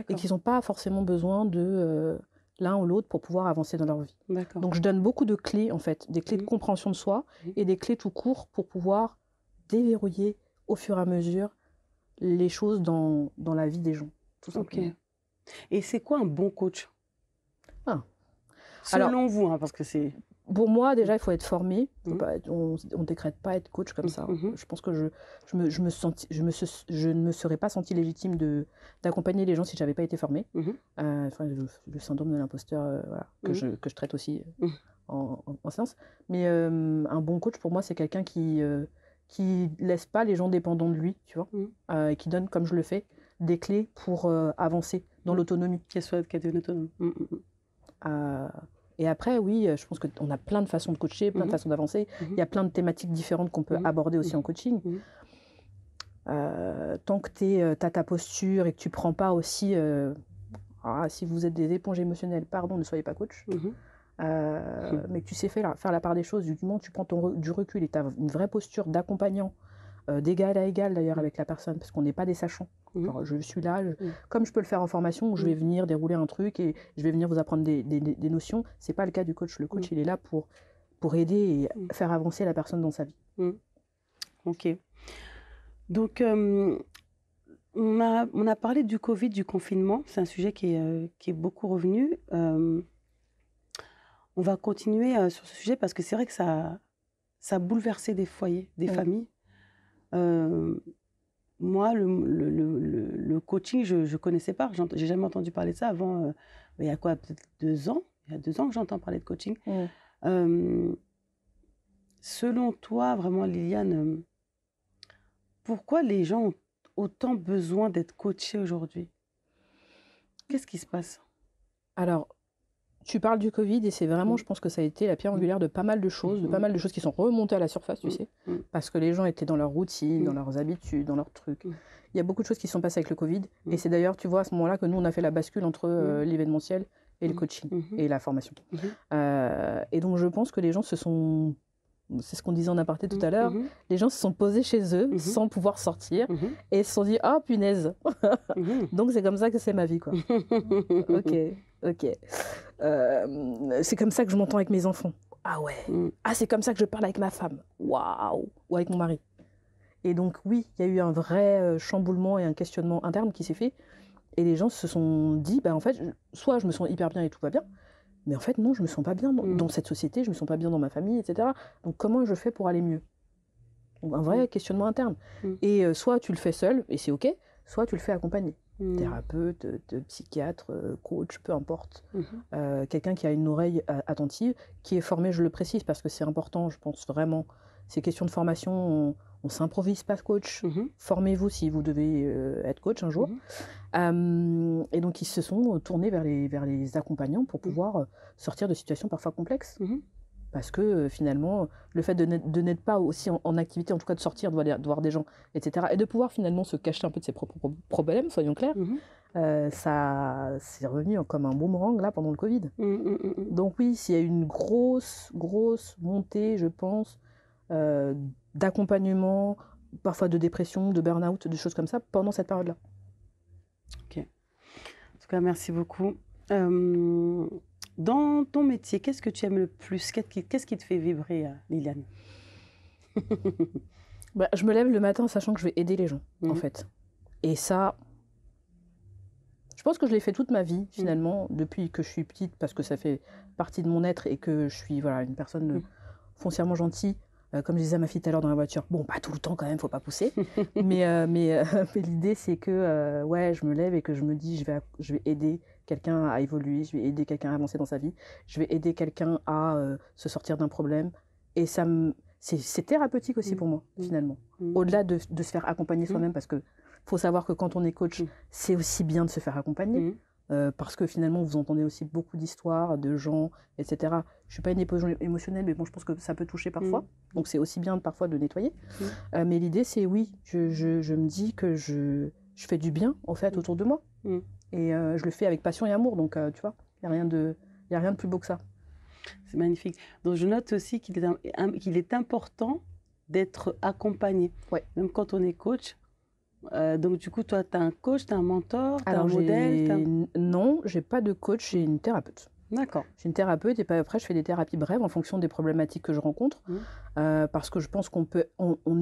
Et qu'ils n'ont pas forcément besoin de l'un ou l'autre pour pouvoir avancer dans leur vie. Donc, je donne beaucoup de clés, en fait, des clés de compréhension de soi et des clés tout court pour pouvoir déverrouiller au fur et à mesure les choses dans la vie des gens, tout simplement. Et c'est quoi un bon coach? Selon vous, parce que c'est... Pour moi, déjà, il faut être formé. On ne décrète pas être coach comme ça. Je pense que je ne me serais pas sentie légitime d'accompagner les gens si je n'avais pas été formée. Le syndrome de l'imposteur, voilà, que je traite aussi en séance. Mais un bon coach, pour moi, c'est quelqu'un qui qui laisse pas les gens dépendants de lui, tu vois, et qui donne, comme je le fais, des clés pour avancer dans l'autonomie. Qu'elle devienne autonome. Et après, oui, je pense qu'on a plein de façons de coacher, plein de façons d'avancer. Il y a plein de thématiques différentes qu'on peut aborder aussi en coaching. Tant que tu as ta posture et que tu prends pas aussi... si vous êtes des éponges émotionnelles, pardon, ne soyez pas coach. Mais que tu sais faire la part des choses, du moment que tu prends du recul et tu as une vraie posture d'accompagnant, d'égal à égal d'ailleurs avec la personne, parce qu'on n'est pas des sachants. Genre, je suis là, comme je peux le faire en formation, où je vais venir dérouler un truc et je vais venir vous apprendre des notions. C'est pas le cas du coach. Le coach, il est là pour aider et faire avancer la personne dans sa vie. Ok. Donc, on a parlé du Covid, du confinement. C'est un sujet qui est beaucoup revenu. On va continuer sur ce sujet parce que c'est vrai que ça a bouleversé des foyers, des familles. Moi, le coaching, je ne connaissais pas. Je n'ai jamais entendu parler de ça avant. Il y a quoi, peut-être 2 ans? Il y a 2 ans que j'entends parler de coaching. Selon toi, vraiment, Liliane, pourquoi les gens ont autant besoin d'être coachés aujourd'hui? Qu'est-ce qui se passe? Alors, tu parles du Covid et c'est vraiment, je pense que ça a été la pierre angulaire de pas mal de choses, qui sont remontées à la surface, tu sais, parce que les gens étaient dans leur routine, dans leurs habitudes, dans leurs trucs. Il y a beaucoup de choses qui sont passées avec le Covid et c'est d'ailleurs, tu vois, à ce moment-là que nous, on a fait la bascule entre l'événementiel et le coaching et la formation. Et donc, je pense que les gens se sont... C'est ce qu'on disait en aparté tout à l'heure. Les gens se sont posés chez eux sans pouvoir sortir et se sont dit « Ah, punaise !» Donc, c'est comme ça que c'est ma vie, quoi. Ok. C'est comme ça que je m'entends avec mes enfants. Ah ouais. Ah, c'est comme ça que je parle avec ma femme. Waouh. Ou avec mon mari. Et donc, oui, il y a eu un vrai chamboulement et un questionnement interne qui s'est fait. Et les gens se sont dit, en fait, soit je me sens hyper bien et tout va bien, mais en fait, non, je me sens pas bien dans cette société, je me sens pas bien dans ma famille, etc. Donc, comment je fais pour aller mieux? Donc, un vrai questionnement interne. Et soit tu le fais seul, et c'est OK, soit tu le fais accompagné. Thérapeute, psychiatre, coach, peu importe. Quelqu'un qui a une oreille attentive, qui est formé, je le précise, parce que c'est important, je pense vraiment. Ces questions de formation, on s'improvise pas coach. Formez-vous si vous devez être coach un jour. Et donc, ils se sont tournés vers les accompagnants pour pouvoir sortir de situations parfois complexes. Parce que finalement, le fait de n'être pas aussi en activité, en tout cas de sortir, de voir des gens, etc., et de pouvoir finalement se cacher un peu de ses propres problèmes, soyons clairs, ça c'est revenu comme un boomerang là pendant le Covid. Donc oui, s'il y a une grosse montée, je pense, d'accompagnement, parfois de dépression, de burn-out, de choses comme ça, pendant cette période-là. Ok. En tout cas, merci beaucoup. Dans ton métier, qu'est-ce que tu aimes le plus? Qu'est-ce qui te fait vibrer, Liliane? Je me lève le matin sachant que je vais aider les gens, en fait. Et ça, je pense que je l'ai fait toute ma vie, finalement, depuis que je suis petite, parce que ça fait partie de mon être et que je suis une personne foncièrement gentille. Comme je disais à ma fille tout à l'heure dans la voiture, pas tout le temps quand même, faut pas pousser. mais l'idée, c'est que je me lève et que je me dis, je vais aider quelqu'un à évoluer, je vais aider quelqu'un à avancer dans sa vie, je vais aider quelqu'un à se sortir d'un problème. Et c'est thérapeutique aussi pour moi, finalement. Au-delà de se faire accompagner soi-même, parce qu'il faut savoir que quand on est coach, c'est aussi bien de se faire accompagner. Parce que finalement, vous entendez aussi beaucoup d'histoires, de gens, etc. Je ne suis pas une éponge émotionnelle, mais je pense que ça peut toucher parfois. Donc, c'est aussi bien parfois de nettoyer. Mais l'idée, c'est oui, je me dis que je fais du bien, en fait, autour de moi. Et je le fais avec passion et amour. Donc, tu vois, il n'y a rien de plus beau que ça. C'est magnifique. Donc, je note aussi qu'il est important d'être accompagné. Ouais. Même quand on est coach. Donc, du coup, toi, tu as un coach, tu as un mentor, tu as un modèle Non, je n'ai pas de coach, j'ai une thérapeute. D'accord. J'ai une thérapeute et après, je fais des thérapies brèves en fonction des problématiques que je rencontre. Parce que je pense qu'on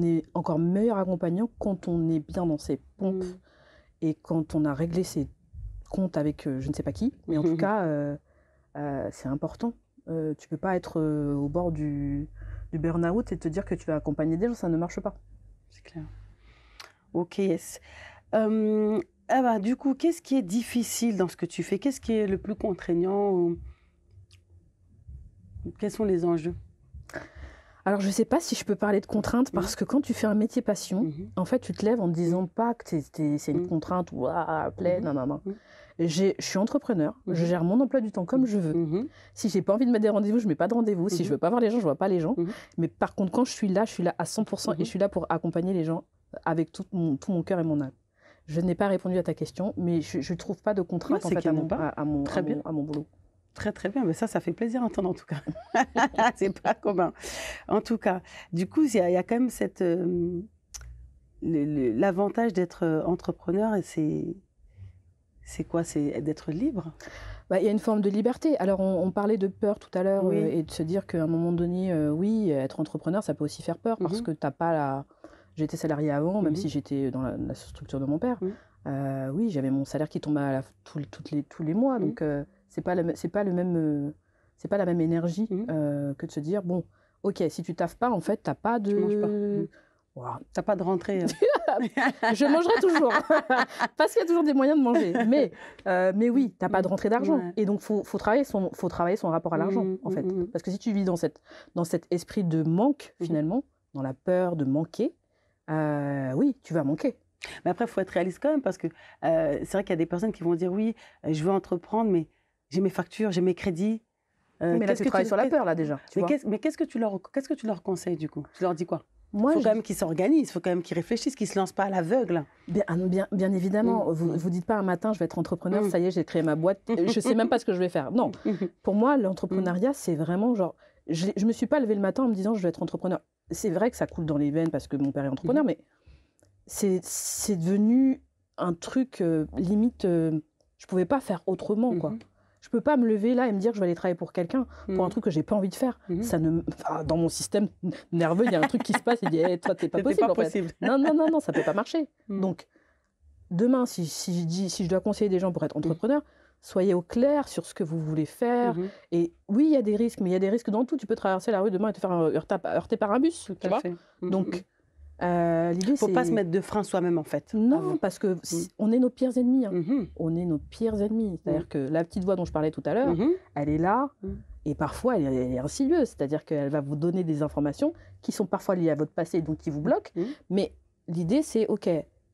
est encore meilleur accompagnant quand on est bien dans ses pompes et quand on a réglé ses comptes avec je ne sais pas qui. Mais en tout cas, c'est important. Tu ne peux pas être au bord du burn-out et te dire que tu vas accompagner des gens, ça ne marche pas. C'est clair. Ok, yes. Du coup, qu'est-ce qui est difficile dans ce que tu fais? Qu'est-ce qui est le plus contraignant? Quels sont les enjeux? Alors, je ne sais pas si je peux parler de contrainte parce que quand tu fais un métier passion, en fait, tu te lèves en ne disant pas que c'est une contrainte ou plaît, non. Je suis entrepreneur, je gère mon emploi du temps comme je veux. Si j'ai pas envie de mettre des rendez-vous, je mets pas de rendez-vous. Si je veux pas voir les gens, je vois pas les gens. Mais par contre, quand je suis là à 100% et je suis là pour accompagner les gens avec tout mon cœur et mon âme. Je n'ai pas répondu à ta question, mais je ne trouve pas de contrainte en fait, à mon boulot. Très, très bien. Mais ça fait plaisir à entendre en tout cas. C'est pas commun. En tout cas, du coup, il y a quand même l'avantage d'être entrepreneur et c'est quoi? C'est d'être libre? Il y a une forme de liberté. Alors, on parlait de peur tout à l'heure et de se dire qu'à un moment donné, oui, être entrepreneur, ça peut aussi faire peur parce que tu n'as pas la... J'étais salariée avant, même si j'étais dans la structure de mon père. Oui, j'avais mon salaire qui tombait tous les mois. Donc, c'est pas la même énergie que de se dire, bon, ok, si tu taffes pas, en fait, tu n'as pas de... Tu manges pas. Wow. Tu n'as pas de rentrée. Je mangerai toujours. Parce qu'il y a toujours des moyens de manger. Mais oui, tu n'as pas de rentrée d'argent. Ouais. Et donc, il faut travailler son rapport à l'argent, en fait. Parce que si tu vis dans cet esprit de manque, finalement, dans la peur de manquer, oui, tu vas manquer. Mais après, il faut être réaliste quand même, parce que c'est vrai qu'il y a des personnes qui vont dire, oui, je veux entreprendre, mais j'ai mes factures, j'ai mes crédits. Mais là, tu travailles sur la peur, là, déjà. Mais qu'est-ce que tu leur conseilles, du coup? Tu leur dis quoi? Il faut quand même qu'ils s'organisent, il faut quand même qu'ils réfléchissent, qu'ils ne se lancent pas à l'aveugle. Bien évidemment. Vous ne dites pas un matin, je vais être entrepreneur, ça y est, j'ai créé ma boîte, je ne sais même pas ce que je vais faire. Non. Pour moi, l'entrepreneuriat, c'est vraiment genre... Je ne me suis pas levée le matin en me disant, je vais être entrepreneur. C'est vrai que ça coule dans les veines parce que mon père est entrepreneur, mais c'est devenu un truc limite... je ne pouvais pas faire autrement, quoi. Je ne peux pas me lever là et me dire que je vais aller travailler pour quelqu'un, pour un truc que je n'ai pas envie de faire. Ça dans mon système nerveux, il y a un truc qui se passe et dit hey, toi, tu n'es pas possible. possible. Non, ça ne peut pas marcher. Donc, demain, si je dois conseiller des gens pour être entrepreneur, soyez au clair sur ce que vous voulez faire. Et oui, il y a des risques, mais il y a des risques dans tout. Tu peux traverser la rue demain et te faire heurter par un bus. Tout à fait. Donc, l'idée, il ne faut pas se mettre de frein soi-même, en fait. Non, parce que on est nos pires ennemis. On est nos pires ennemis. C'est-à-dire que la petite voix dont je parlais tout à l'heure, elle est là, et parfois, elle est insidieuse. C'est-à-dire qu'elle va vous donner des informations qui sont parfois liées à votre passé, donc qui vous bloquent. Mais l'idée, c'est, OK,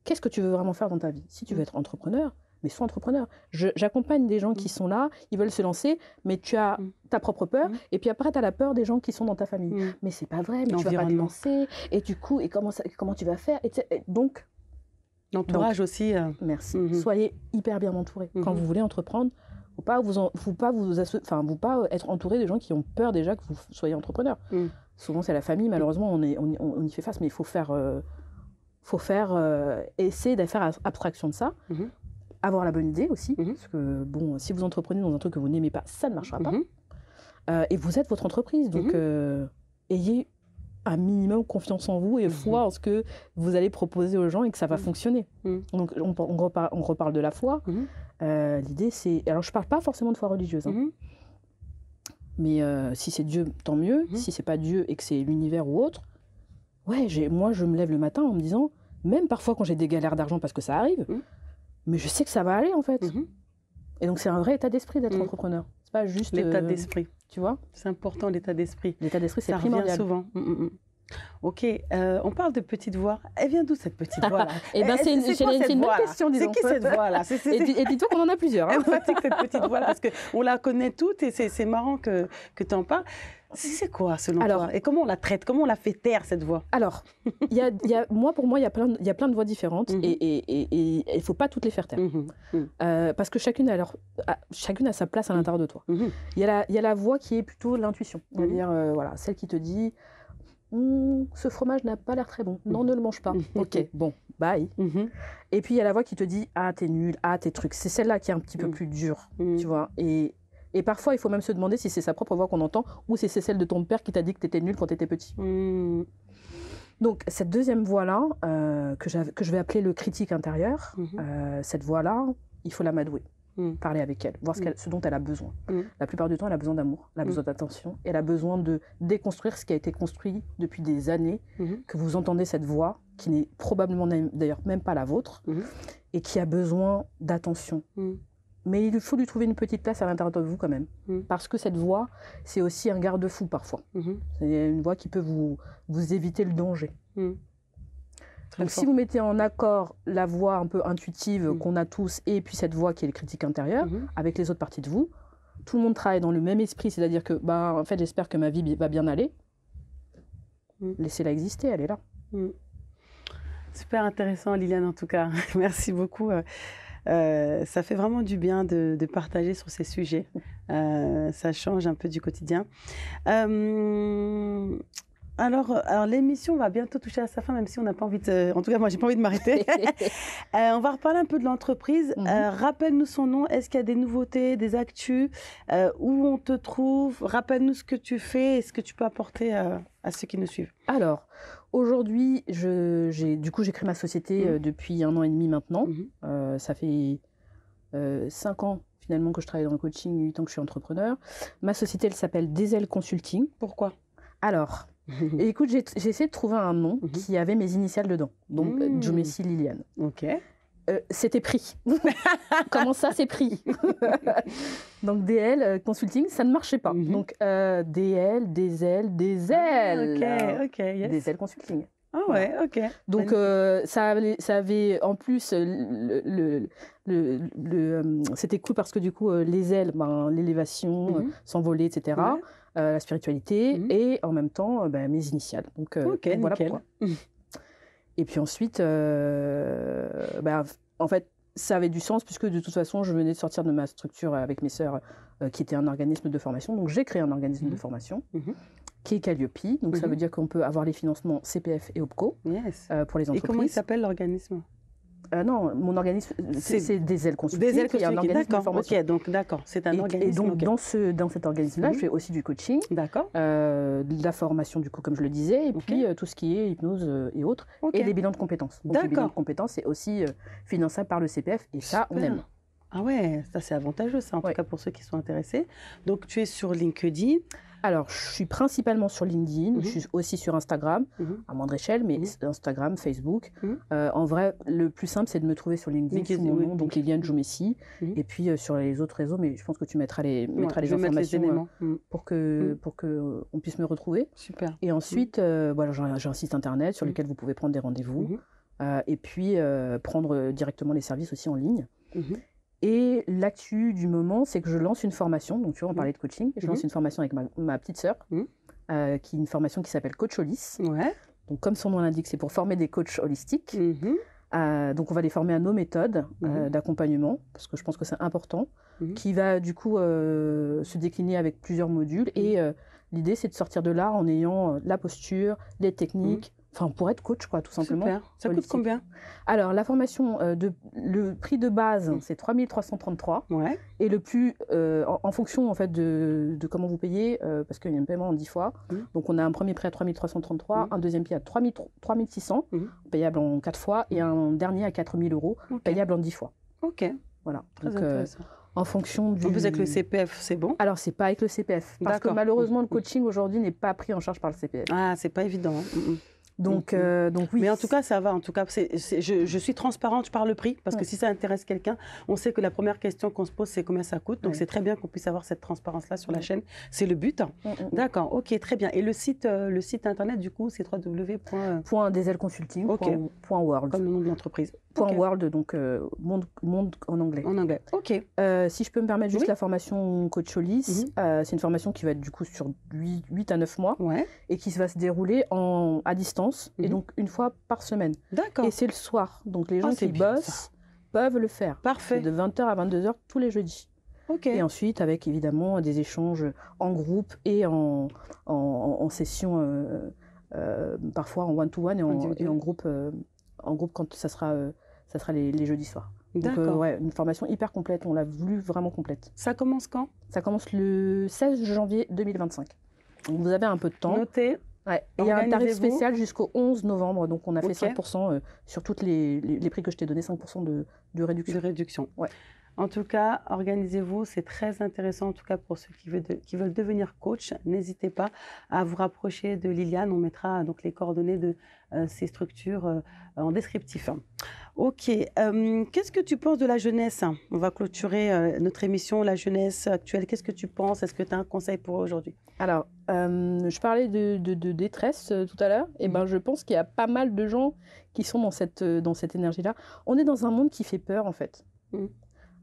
qu'est-ce que tu veux vraiment faire dans ta vie? Si tu veux être entrepreneur, mais sois entrepreneur. J'accompagne des gens qui sont là, ils veulent se lancer, mais tu as ta propre peur, et puis après, tu as la peur des gens qui sont dans ta famille. Mais c'est pas vrai, mais tu vas pas te lancer, et du coup, et comment tu vas faire et donc, l'entourage aussi. Merci. Soyez hyper bien entourés. Quand vous voulez entreprendre, faut pas être entouré de gens qui ont peur déjà que vous soyez entrepreneur. Souvent, c'est la famille, malheureusement, on y fait face, mais il faut essayer de faire abstraction de ça. Avoir la bonne idée aussi, parce que bon, si vous entreprenez dans un truc que vous n'aimez pas, ça ne marchera pas. Et vous êtes votre entreprise, donc ayez un minimum confiance en vous et foi en ce que vous allez proposer aux gens et que ça va fonctionner. Donc on reparle de la foi. L'idée c'est... Alors je ne parle pas forcément de foi religieuse, mais si c'est Dieu, tant mieux. Si c'est pas Dieu et que c'est l'univers ou autre, moi je me lève le matin en me disant, même parfois quand j'ai des galères d'argent parce que ça arrive, mais je sais que ça va aller, en fait. Et donc, c'est un vrai état d'esprit d'être entrepreneur. C'est pas juste... L'état d'esprit. Tu vois? C'est important, l'état d'esprit. L'état d'esprit, c'est primordial. Ça revient souvent. Ok, on parle de petite voix. Elle vient d'où, cette petite voix-là? Eh bien, c'est une bonne question, disons. C'est qui, cette voix-là? Et dis-toi qu'on en a plusieurs. Elle fatigue, cette petite voix-là, parce qu'on la connaît toutes, et c'est marrant que tu en parles. C'est quoi, selon toi? Et comment on la traite? Comment on la fait taire, cette voix? Alors, pour moi, il y a plein de voix différentes et il ne faut pas toutes les faire taire. Parce que chacune a sa place à l'intérieur de toi. Il y a la voix qui est plutôt l'intuition. C'est-à-dire, celle qui te dit ce fromage n'a pas l'air très bon. Non, ne le mange pas. Ok, bon, bye. Et puis, il y a la voix qui te dit t'es nul, tes trucs. C'est celle-là qui est un petit peu plus dure, tu vois. Et parfois, il faut même se demander si c'est sa propre voix qu'on entend ou si c'est celle de ton père qui t'a dit que tu étais nul quand tu étais petit. Donc, cette deuxième voix-là, que je vais appeler le critique intérieur, cette voix-là, il faut l'amadouer, parler avec elle, voir ce dont elle a besoin. La plupart du temps, elle a besoin d'amour, elle a besoin d'attention, elle a besoin de déconstruire ce qui a été construit depuis des années, que vous entendez cette voix, qui n'est probablement d'ailleurs même pas la vôtre, et qui a besoin d'attention. mais il faut lui trouver une petite place à l'intérieur de vous quand même. Parce que cette voix, c'est aussi un garde-fou parfois. C'est une voix qui peut vous éviter le danger. Donc si vous mettez en accord la voix un peu intuitive qu'on a tous et puis cette voix qui est le critique intérieur avec les autres parties de vous, tout le monde travaille dans le même esprit, c'est-à-dire que en fait, j'espère que ma vie va bien aller. Laissez-la exister, elle est là. Super intéressant, Liliane, en tout cas. Merci beaucoup. Ça fait vraiment du bien de partager sur ces sujets. Ça change un peu du quotidien. Alors l'émission va bientôt toucher à sa fin, même si on n'a pas envie de... En tout cas, moi, j'ai pas envie de m'arrêter. On va reparler un peu de l'entreprise. Rappelle-nous son nom. Est-ce qu'il y a des nouveautés, des actus? Où on te trouve? Rappelle-nous ce que tu fais et ce que tu peux apporter à ceux qui nous suivent. Alors, aujourd'hui, j'ai créé ma société depuis 1 an et demi maintenant. Ça fait 5 ans finalement que je travaille dans le coaching, 8 ans que je suis entrepreneur. Ma société, elle s'appelle Desel Consulting. Pourquoi? Alors, écoute, j'ai essayé de trouver un nom qui avait mes initiales dedans. Donc, Djomessi Liliane. Ok. C'était pris. Comment ça, c'est pris? Donc, DL Consulting, ça ne marchait pas. Donc, DL, DZL, DZL. Ah, ok, yes. DZL Consulting. Ah ouais, ok. Donc, ça avait en plus, c'était cool parce que du coup, les ailes, l'élévation, s'envoler, etc., la spiritualité, et en même temps, mes initiales. Donc, voilà pourquoi. Et puis ensuite, en fait, ça avait du sens puisque de toute façon, je venais de sortir de ma structure avec mes sœurs qui était un organisme de formation. Donc, j'ai créé un organisme de formation qui est Calliope. Donc, ça veut dire qu'on peut avoir les financements CPF et OPCO pour les entreprises. Et comment il s'appelle l'organisme? Non, mon organisme, c'est Desel Consulting. Desel Consulting, un organisme de formation. Ok, donc d'accord, c'est un organisme. Et donc, dans cet organisme-là, je fais aussi du coaching, de la formation, du coup, comme je le disais, et puis tout ce qui est hypnose et autres, et des bilans de compétences. Donc, les bilans de compétences, c'est aussi finançable par le CPF, et ça, on aime. Ah ouais, ça c'est avantageux, ça, en tout cas pour ceux qui sont intéressés. Donc, tu es sur LinkedIn. Alors, je suis principalement sur LinkedIn, je suis aussi sur Instagram, à moindre échelle, mais Instagram, Facebook. En vrai, le plus simple, c'est de me trouver sur LinkedIn, sous mon nom, donc Liliane Djomessi. Et puis sur les autres réseaux, mais je pense que tu mettras les informations pour qu'on puisse me retrouver. Super. Et ensuite, j'ai un site internet sur lequel vous pouvez prendre des rendez-vous. Et puis, prendre directement les services aussi en ligne. Et l'actu du moment, c'est que je lance une formation. Donc, tu vois, on parlait de coaching. Je lance une formation avec ma petite sœur, qui est une formation qui s'appelle Coach Holis. Donc, comme son nom l'indique, c'est pour former des coachs holistiques. Donc, on va les former à nos méthodes d'accompagnement, parce que je pense que c'est important, qui va du coup se décliner avec plusieurs modules. Et l'idée, c'est de sortir de là en ayant la posture, les techniques, enfin, pour être coach, quoi, tout simplement. Super. Ça coûte combien? Alors, la formation, le prix de base, c'est 3 333. Et le plus, en fonction, en fait, de comment vous payez, parce qu'il y a un paiement en 10 fois. Donc, on a un premier prix à 3 333, un deuxième prix à 3 600, payable en 4 fois, et un dernier à 4 000 €, payable en 10 fois. Ok. Voilà. Très donc, intéressant. En fonction du... En plus, avec le CPF, c'est bon? Alors, c'est pas avec le CPF. Parce que malheureusement, le coaching aujourd'hui n'est pas pris en charge par le CPF. Ah, c'est pas évident. Donc oui. Mais en tout cas, ça va. En tout cas, je suis transparente par le prix parce que si ça intéresse quelqu'un, on sait que la première question qu'on se pose, c'est combien ça coûte. Donc c'est très bien qu'on puisse avoir cette transparence-là sur la chaîne. C'est le but. D'accord. Ok, très bien. Et le site internet, du coup, c'est www.deselconsulting.world. Comme le nom de l'entreprise. .world, donc monde en anglais. En anglais. Ok. Si je peux me permettre juste la formation Coach Holis, c'est une formation qui va être du coup sur 8 à 9 mois et qui va se dérouler à distance et donc une fois par semaine. D'accord. Et c'est le soir. Donc les gens qui bossent peuvent le faire. Parfait. De 20h à 22h tous les jeudis. Et ensuite, avec évidemment des échanges en groupe et en session, parfois en one-to-one et en groupe quand ça sera les jeudis soirs. Donc, une formation hyper complète. On l'a voulu vraiment complète. Ça commence quand? Ça commence le 16 janvier 2025. Donc, vous avez un peu de temps. Notez. Et il y a un tarif spécial jusqu'au 11 novembre. Donc, on a fait 5% sur tous les prix que je t'ai donné, 5% de réduction. De réduction. En tout cas, organisez-vous, c'est très intéressant, en tout cas pour ceux qui veulent devenir coach. N'hésitez pas à vous rapprocher de Liliane. On mettra donc les coordonnées de ces structures en descriptif. Ok, qu'est-ce que tu penses de la jeunesse? On va clôturer notre émission, la jeunesse actuelle. Qu'est-ce que tu penses? Est-ce que tu as un conseil pour eux aujourd'hui? Alors, je parlais de détresse tout à l'heure. Et ben, je pense qu'il y a pas mal de gens qui sont dans cette énergie-là. On est dans un monde qui fait peur, en fait.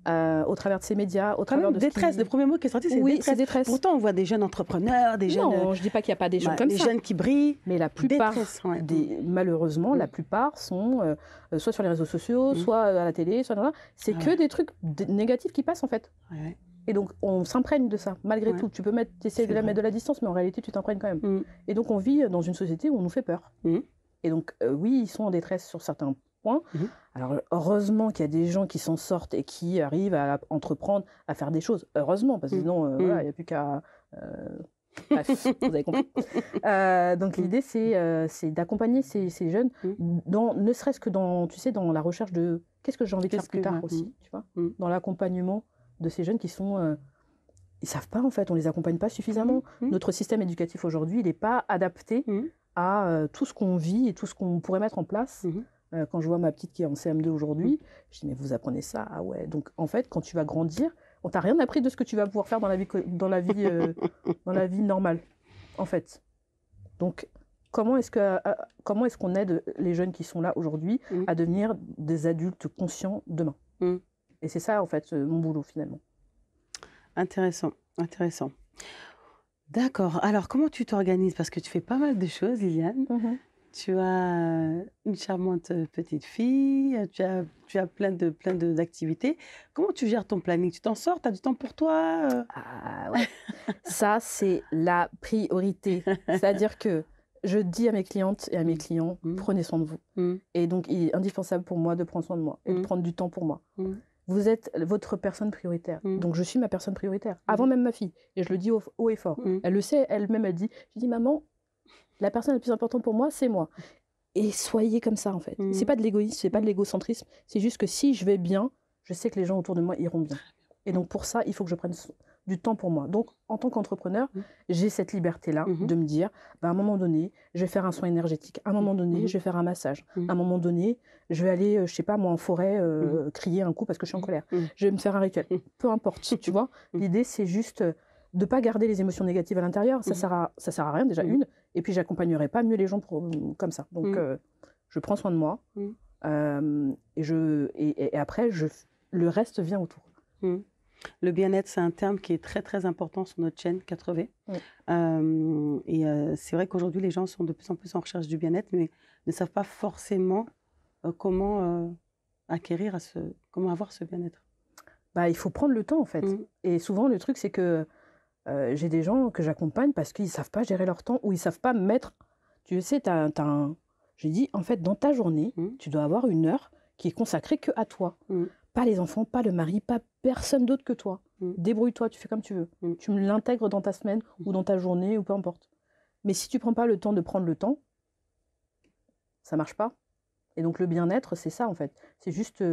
Au travers de ces médias, au travers de détresse, le premier mot qui est sorti, c'est oui, détresse. détresse. Pourtant, on voit des jeunes entrepreneurs, des jeunes... Non, je dis pas qu'il n'y a pas des gens comme ça. Des jeunes qui brillent. Mais la plupart, ouais. malheureusement, la plupart sont soit sur les réseaux sociaux, soit à la télé, soit dans là. C'est que des trucs négatifs qui passent, en fait. Ouais. Et donc, on s'imprègne de ça, malgré tout. Tu peux essayer de mettre de la distance, mais en réalité, tu t'imprègnes quand même. Et donc, on vit dans une société où on nous fait peur. Et donc, oui, ils sont en détresse sur certains points. Alors, heureusement qu'il y a des gens qui s'en sortent et qui arrivent à entreprendre, à faire des choses. Heureusement, parce que sinon, voilà, il n'y a plus qu'à... Bref, vous avez compris. Donc, l'idée, c'est d'accompagner ces jeunes, ne serait-ce que dans la recherche de qu'est-ce que j'ai envie de faire plus tard aussi, tu vois, dans l'accompagnement de ces jeunes qui sont... ils ne savent pas, en fait, on ne les accompagne pas suffisamment. Notre système éducatif aujourd'hui, il n'est pas adapté à tout ce qu'on vit et tout ce qu'on pourrait mettre en place. Quand je vois ma petite qui est en CM2 aujourd'hui, je dis, mais vous apprenez ça? Ah ouais. Donc, en fait, quand tu vas grandir, on t'a rien appris de ce que tu vas pouvoir faire dans la vie normale, en fait. Donc, comment est-ce qu'on aide les jeunes qui sont là aujourd'hui à devenir des adultes conscients demain? Et c'est ça, en fait, mon boulot, finalement. Intéressant, intéressant. D'accord. Alors, comment tu t'organises? Parce que tu fais pas mal de choses, Liliane. Tu as une charmante petite fille, tu as plein d'activités. Comment tu gères ton planning? Tu t'en sors? Tu as du temps pour toi? Ah ouais. Ça, c'est la priorité. C'est-à-dire que je dis à mes clientes et à mes clients, prenez soin de vous. Et donc, il est indispensable pour moi de prendre soin de moi et de prendre du temps pour moi. Vous êtes votre personne prioritaire. Donc, je suis ma personne prioritaire. Avant même ma fille. Et je le dis haut et fort. Elle le sait, elle-même, elle dit, je dis, maman, la personne la plus importante pour moi, c'est moi. Et soyez comme ça, en fait. C'est pas de l'égoïsme, c'est pas de l'égocentrisme. C'est juste que si je vais bien, je sais que les gens autour de moi iront bien. Et donc, pour ça, il faut que je prenne du temps pour moi. Donc, en tant qu'entrepreneur, j'ai cette liberté-là de me dire, à un moment donné, je vais faire un soin énergétique. À un moment donné, je vais faire un massage. À un moment donné, je vais aller, je sais pas, moi, en forêt, crier un coup parce que je suis en colère. Je vais me faire un rituel. Peu importe, tu vois. L'idée, c'est juste de ne pas garder les émotions négatives à l'intérieur. Ça sert à rien, déjà, une. Et puis, j'accompagnerai pas mieux les gens comme ça. Donc, je prends soin de moi. Et après, le reste vient autour. Le bien-être, c'est un terme qui est très, très important sur notre chaîne 4V. C'est vrai qu'aujourd'hui, les gens sont de plus en plus en recherche du bien-être, mais ne savent pas forcément comment comment avoir ce bien-être. Il faut prendre le temps, en fait. Et souvent, le truc, c'est que j'ai des gens que j'accompagne parce qu'ils ne savent pas gérer leur temps ou ils ne savent pas mettre... Tu sais, j'ai dit, en fait, dans ta journée, tu dois avoir une heure qui est consacrée que à toi. Pas les enfants, pas le mari, pas personne d'autre que toi. Débrouille-toi, tu fais comme tu veux. Tu me l'intègres dans ta semaine ou dans ta journée ou peu importe. Mais si tu ne prends pas le temps de prendre le temps, ça ne marche pas. Et donc, le bien-être, c'est ça, en fait. C'est juste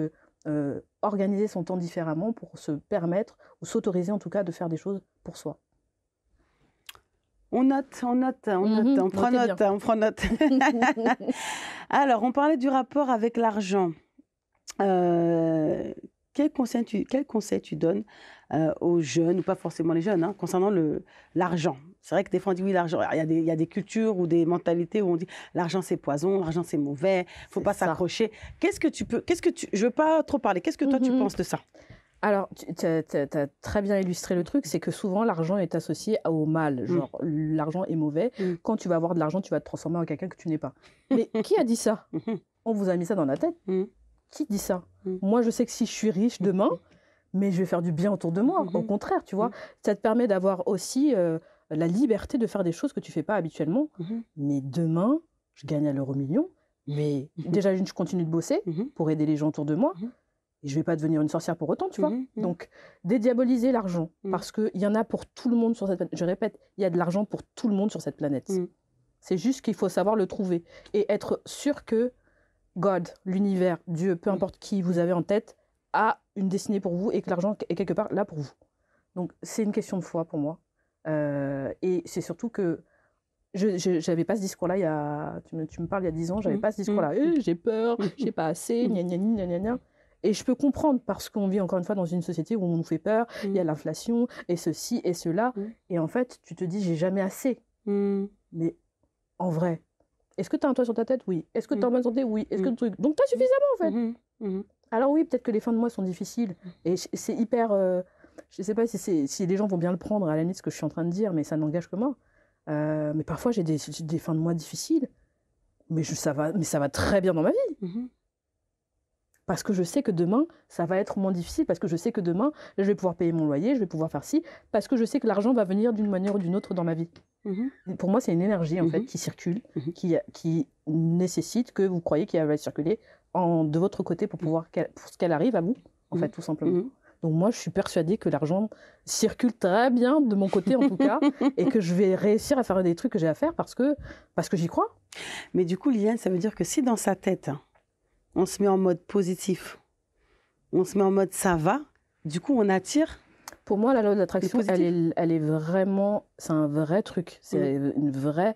organiser son temps différemment pour se permettre ou s'autoriser, en tout cas, de faire des choses pour soi. On note, on prend note. Alors, on parlait du rapport avec l'argent. Quel conseil tu donnes aux jeunes, ou pas forcément les jeunes, concernant l'argent? C'est vrai que des fois on dit oui, l'argent, il y a des cultures ou des mentalités où on dit l'argent c'est poison, l'argent c'est mauvais, il ne faut pas s'accrocher. Je ne veux pas trop parler, qu'est-ce que toi tu penses de ça? Alors, tu as très bien illustré le truc, c'est que souvent l'argent est associé au mal, genre l'argent est mauvais. Quand tu vas avoir de l'argent, tu vas te transformer en quelqu'un que tu n'es pas. Mais qui a dit ça? On vous a mis ça dans la tête? Qui dit ça? Moi, je sais que si je suis riche demain, mais je vais faire du bien autour de moi. Au contraire, tu vois, ça te permet d'avoir aussi la liberté de faire des choses que tu ne fais pas habituellement. Mais demain, je gagne à l'euro-million, mais déjà, je continue de bosser pour aider les gens autour de moi. Et je ne vais pas devenir une sorcière pour autant, tu vois. Donc, dédiaboliser l'argent, parce qu'il y en a pour tout le monde sur cette planète. Je répète, il y a de l'argent pour tout le monde sur cette planète. C'est juste qu'il faut savoir le trouver et être sûr que God, l'univers, Dieu, peu importe qui vous avez en tête, a une destinée pour vous et que l'argent est quelque part là pour vous. Donc, c'est une question de foi pour moi. Et c'est surtout que je n'avais pas ce discours-là il y a... Tu me parles il y a 10 ans, je n'avais pas ce discours-là. J'ai peur, j'ai pas assez, gna gna gna gna gna. Et je peux comprendre parce qu'on vit encore une fois dans une société où on nous fait peur, il y a l'inflation, et ceci, et cela. Et en fait, tu te dis, j'ai jamais assez. Mais en vrai, est-ce que tu as un toit sur ta tête? Oui. Est-ce que tu es en bonne santé? Oui. Est-ce que le truc... Donc, tu as suffisamment, en fait. Alors oui, peut-être que les fins de mois sont difficiles. Et c'est hyper... je ne sais pas si les gens vont bien le prendre, à la limite, ce que je suis en train de dire, mais ça n'engage que moi. Mais parfois, j'ai des fins de mois difficiles. Mais ça va très bien dans ma vie. Parce que je sais que demain, ça va être moins difficile. Parce que je sais que demain, je vais pouvoir payer mon loyer, je vais pouvoir faire ci. Parce que je sais que l'argent va venir d'une manière ou d'une autre dans ma vie. Pour moi, c'est une énergie, en fait, qui circule, qui nécessite que vous croyez qu'elle va circuler de votre côté pour ce qu'elle arrive à vous, en fait, tout simplement. Donc moi, je suis persuadée que l'argent circule très bien, de mon côté en tout cas, et que je vais réussir à faire des trucs que j'ai à faire parce que j'y crois. Mais du coup, Liliane, ça veut dire que si dans sa tête, on se met en mode positif, on se met en mode ça va, du coup, on attire. Pour moi, la loi de l'attraction, elle est vraiment... C'est un vrai truc. C'est une vraie...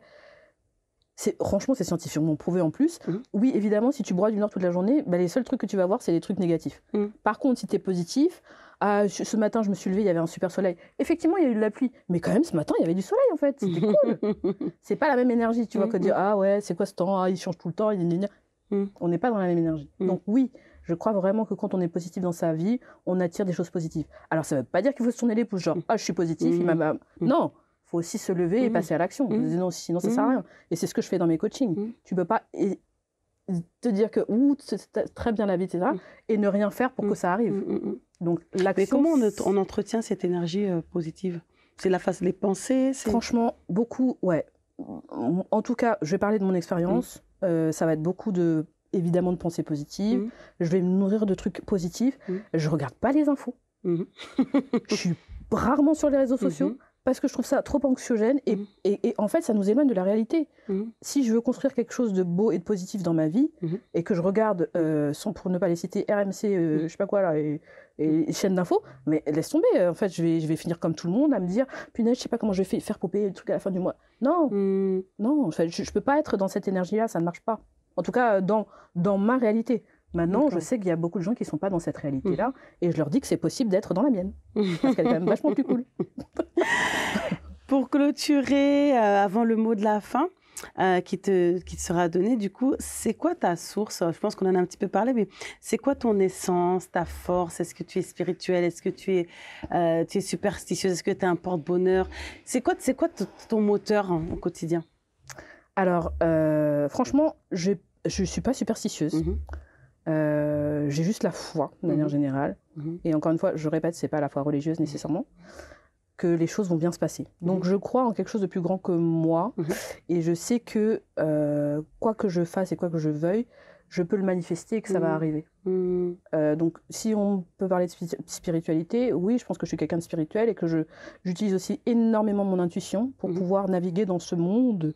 Franchement, c'est scientifiquement prouvé en plus. Oui, évidemment, si tu broies du nord toute la journée, les seuls trucs que tu vas voir, c'est les trucs négatifs. Par contre, si tu es positif, ce matin, je me suis levée, il y avait un super soleil. Effectivement, il y a eu de la pluie. Mais quand même, ce matin, il y avait du soleil, en fait. C'était cool. C'est pas la même énergie, tu vois, que de dire, ah ouais, c'est quoi ce temps? Ah, il change tout le temps. On n'est pas dans la même énergie. Donc oui, je crois vraiment que quand on est positif dans sa vie, on attire des choses positives. Alors, ça ne veut pas dire qu'il faut se tourner les pouces, genre, ah, je suis positif, Non, il faut aussi se lever et passer à l'action. Sinon, ça ne sert à rien. Et c'est ce que je fais dans mes coachings. Tu ne peux pas te dire que c'est très bien la vie, etc., et ne rien faire pour que ça arrive. Donc, mais comment on entretient cette énergie positive? C'est la face des pensées? Franchement, beaucoup, ouais. En tout cas, je vais parler de mon expérience. Ça va être beaucoup évidemment de pensées positives. Je vais me nourrir de trucs positifs. Je ne regarde pas les infos. Je suis rarement sur les réseaux sociaux parce que je trouve ça trop anxiogène et en fait, ça nous éloigne de la réalité. Si je veux construire quelque chose de beau et de positif dans ma vie et que je regarde, pour ne pas les citer, RMC, je sais pas quoi là, et chaîne d'infos, mais laisse tomber. En fait, je vais finir comme tout le monde à me dire, punaise, je sais pas comment je vais faire pour payer le truc à la fin du mois. Non, non, en fait, je peux pas être dans cette énergie-là, ça ne marche pas. En tout cas, dans ma réalité. Maintenant, je sais qu'il y a beaucoup de gens qui ne sont pas dans cette réalité-là, et je leur dis que c'est possible d'être dans la mienne, parce qu'elle est quand même vachement plus cool. Pour clôturer, avant le mot de la fin, qui te sera donné, du coup, c'est quoi ta source? Je pense qu'on en a un petit peu parlé, mais c'est quoi ton essence, ta force? Est-ce que tu es spirituelle? Est-ce que tu es superstitieuse? Est-ce que tu es un porte-bonheur? C'est quoi ton moteur au quotidien? Alors, franchement, je ne suis pas superstitieuse. J'ai juste la foi, de manière générale. Et encore une fois, je répète, ce n'est pas la foi religieuse nécessairement, que les choses vont bien se passer. Donc, je crois en quelque chose de plus grand que moi. Et je sais que quoi que je fasse et quoi que je veuille, je peux le manifester et que ça va arriver. Donc, si on peut parler de spiritualité, oui, je pense que je suis quelqu'un de spirituel et que j'utilise aussi énormément mon intuition pour pouvoir naviguer dans ce monde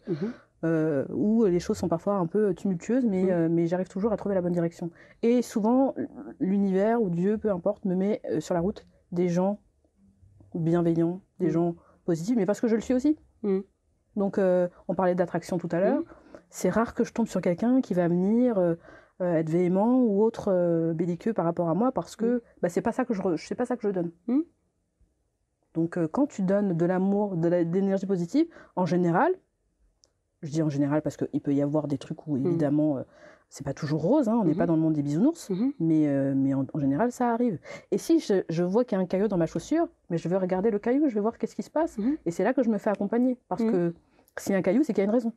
où les choses sont parfois un peu tumultueuses, mais j'arrive toujours à trouver la bonne direction. Et souvent, l'univers ou Dieu, peu importe, me met sur la route des gens bienveillants, des gens positifs, mais parce que je le suis aussi. Donc, on parlait d'attraction tout à l'heure. C'est rare que je tombe sur quelqu'un qui va venir être véhément ou autre belliqueux par rapport à moi, parce que c'est pas ça que je donne. Donc, quand tu donnes de l'amour, de l'énergie positive, en général, je dis en général parce qu'il peut y avoir des trucs où, évidemment, c'est pas toujours rose, hein, on n'est pas dans le monde des bisounours, mais en général, ça arrive. Et si je vois qu'il y a un caillou dans ma chaussure, mais je vais regarder le caillou, je vais voir qu'est-ce qui se passe. Et c'est là que je me fais accompagner. Parce que s'il y a un caillou, c'est qu'il y a une raison.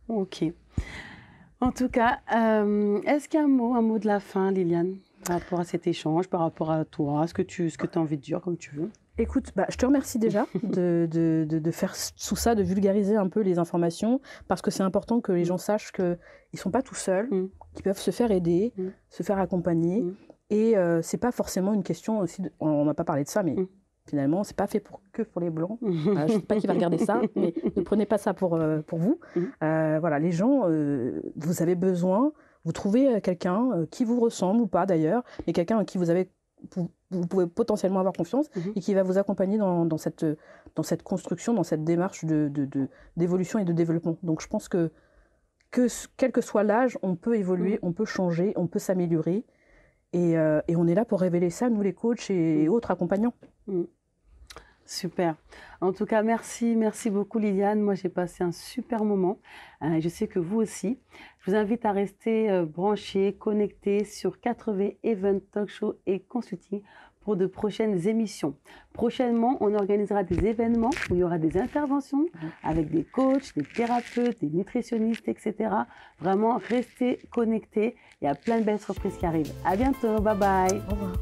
Ok. En tout cas, est-ce qu'il y a un mot de la fin, Liliane, par rapport à cet échange, par rapport à toi, ce que tu as envie de dire, comme tu veux? Écoute, je te remercie déjà de faire tout ça, de vulgariser un peu les informations, parce que c'est important que les gens sachent qu'ils ne sont pas tout seuls, qu'ils peuvent se faire aider, se faire accompagner. Et ce n'est pas forcément une question aussi, on n'a pas parlé de ça, mais finalement, ce n'est pas fait que pour les Blancs. Je ne sais pas qui va regarder ça, mais ne prenez pas ça pour vous. Voilà, les gens, vous avez besoin, vous trouvez quelqu'un qui vous ressemble ou pas d'ailleurs, mais quelqu'un en qui vous pouvez potentiellement avoir confiance et qui va vous accompagner dans cette construction, dans cette démarche d'évolution et de développement. Donc je pense que quel que soit l'âge, on peut évoluer, on peut changer, on peut s'améliorer. Et on est là pour révéler ça, nous les coachs et autres accompagnants. Super. En tout cas, merci beaucoup Liliane. Moi, j'ai passé un super moment. Je sais que vous aussi. Je vous invite à rester branchés, connectés sur 4V Event Talk Show et Consulting pour de prochaines émissions. Prochainement, on organisera des événements où il y aura des interventions avec des coachs, des thérapeutes, des nutritionnistes, etc. Vraiment, restez connectés. Il y a plein de belles surprises qui arrivent. À bientôt. Bye bye. Au revoir.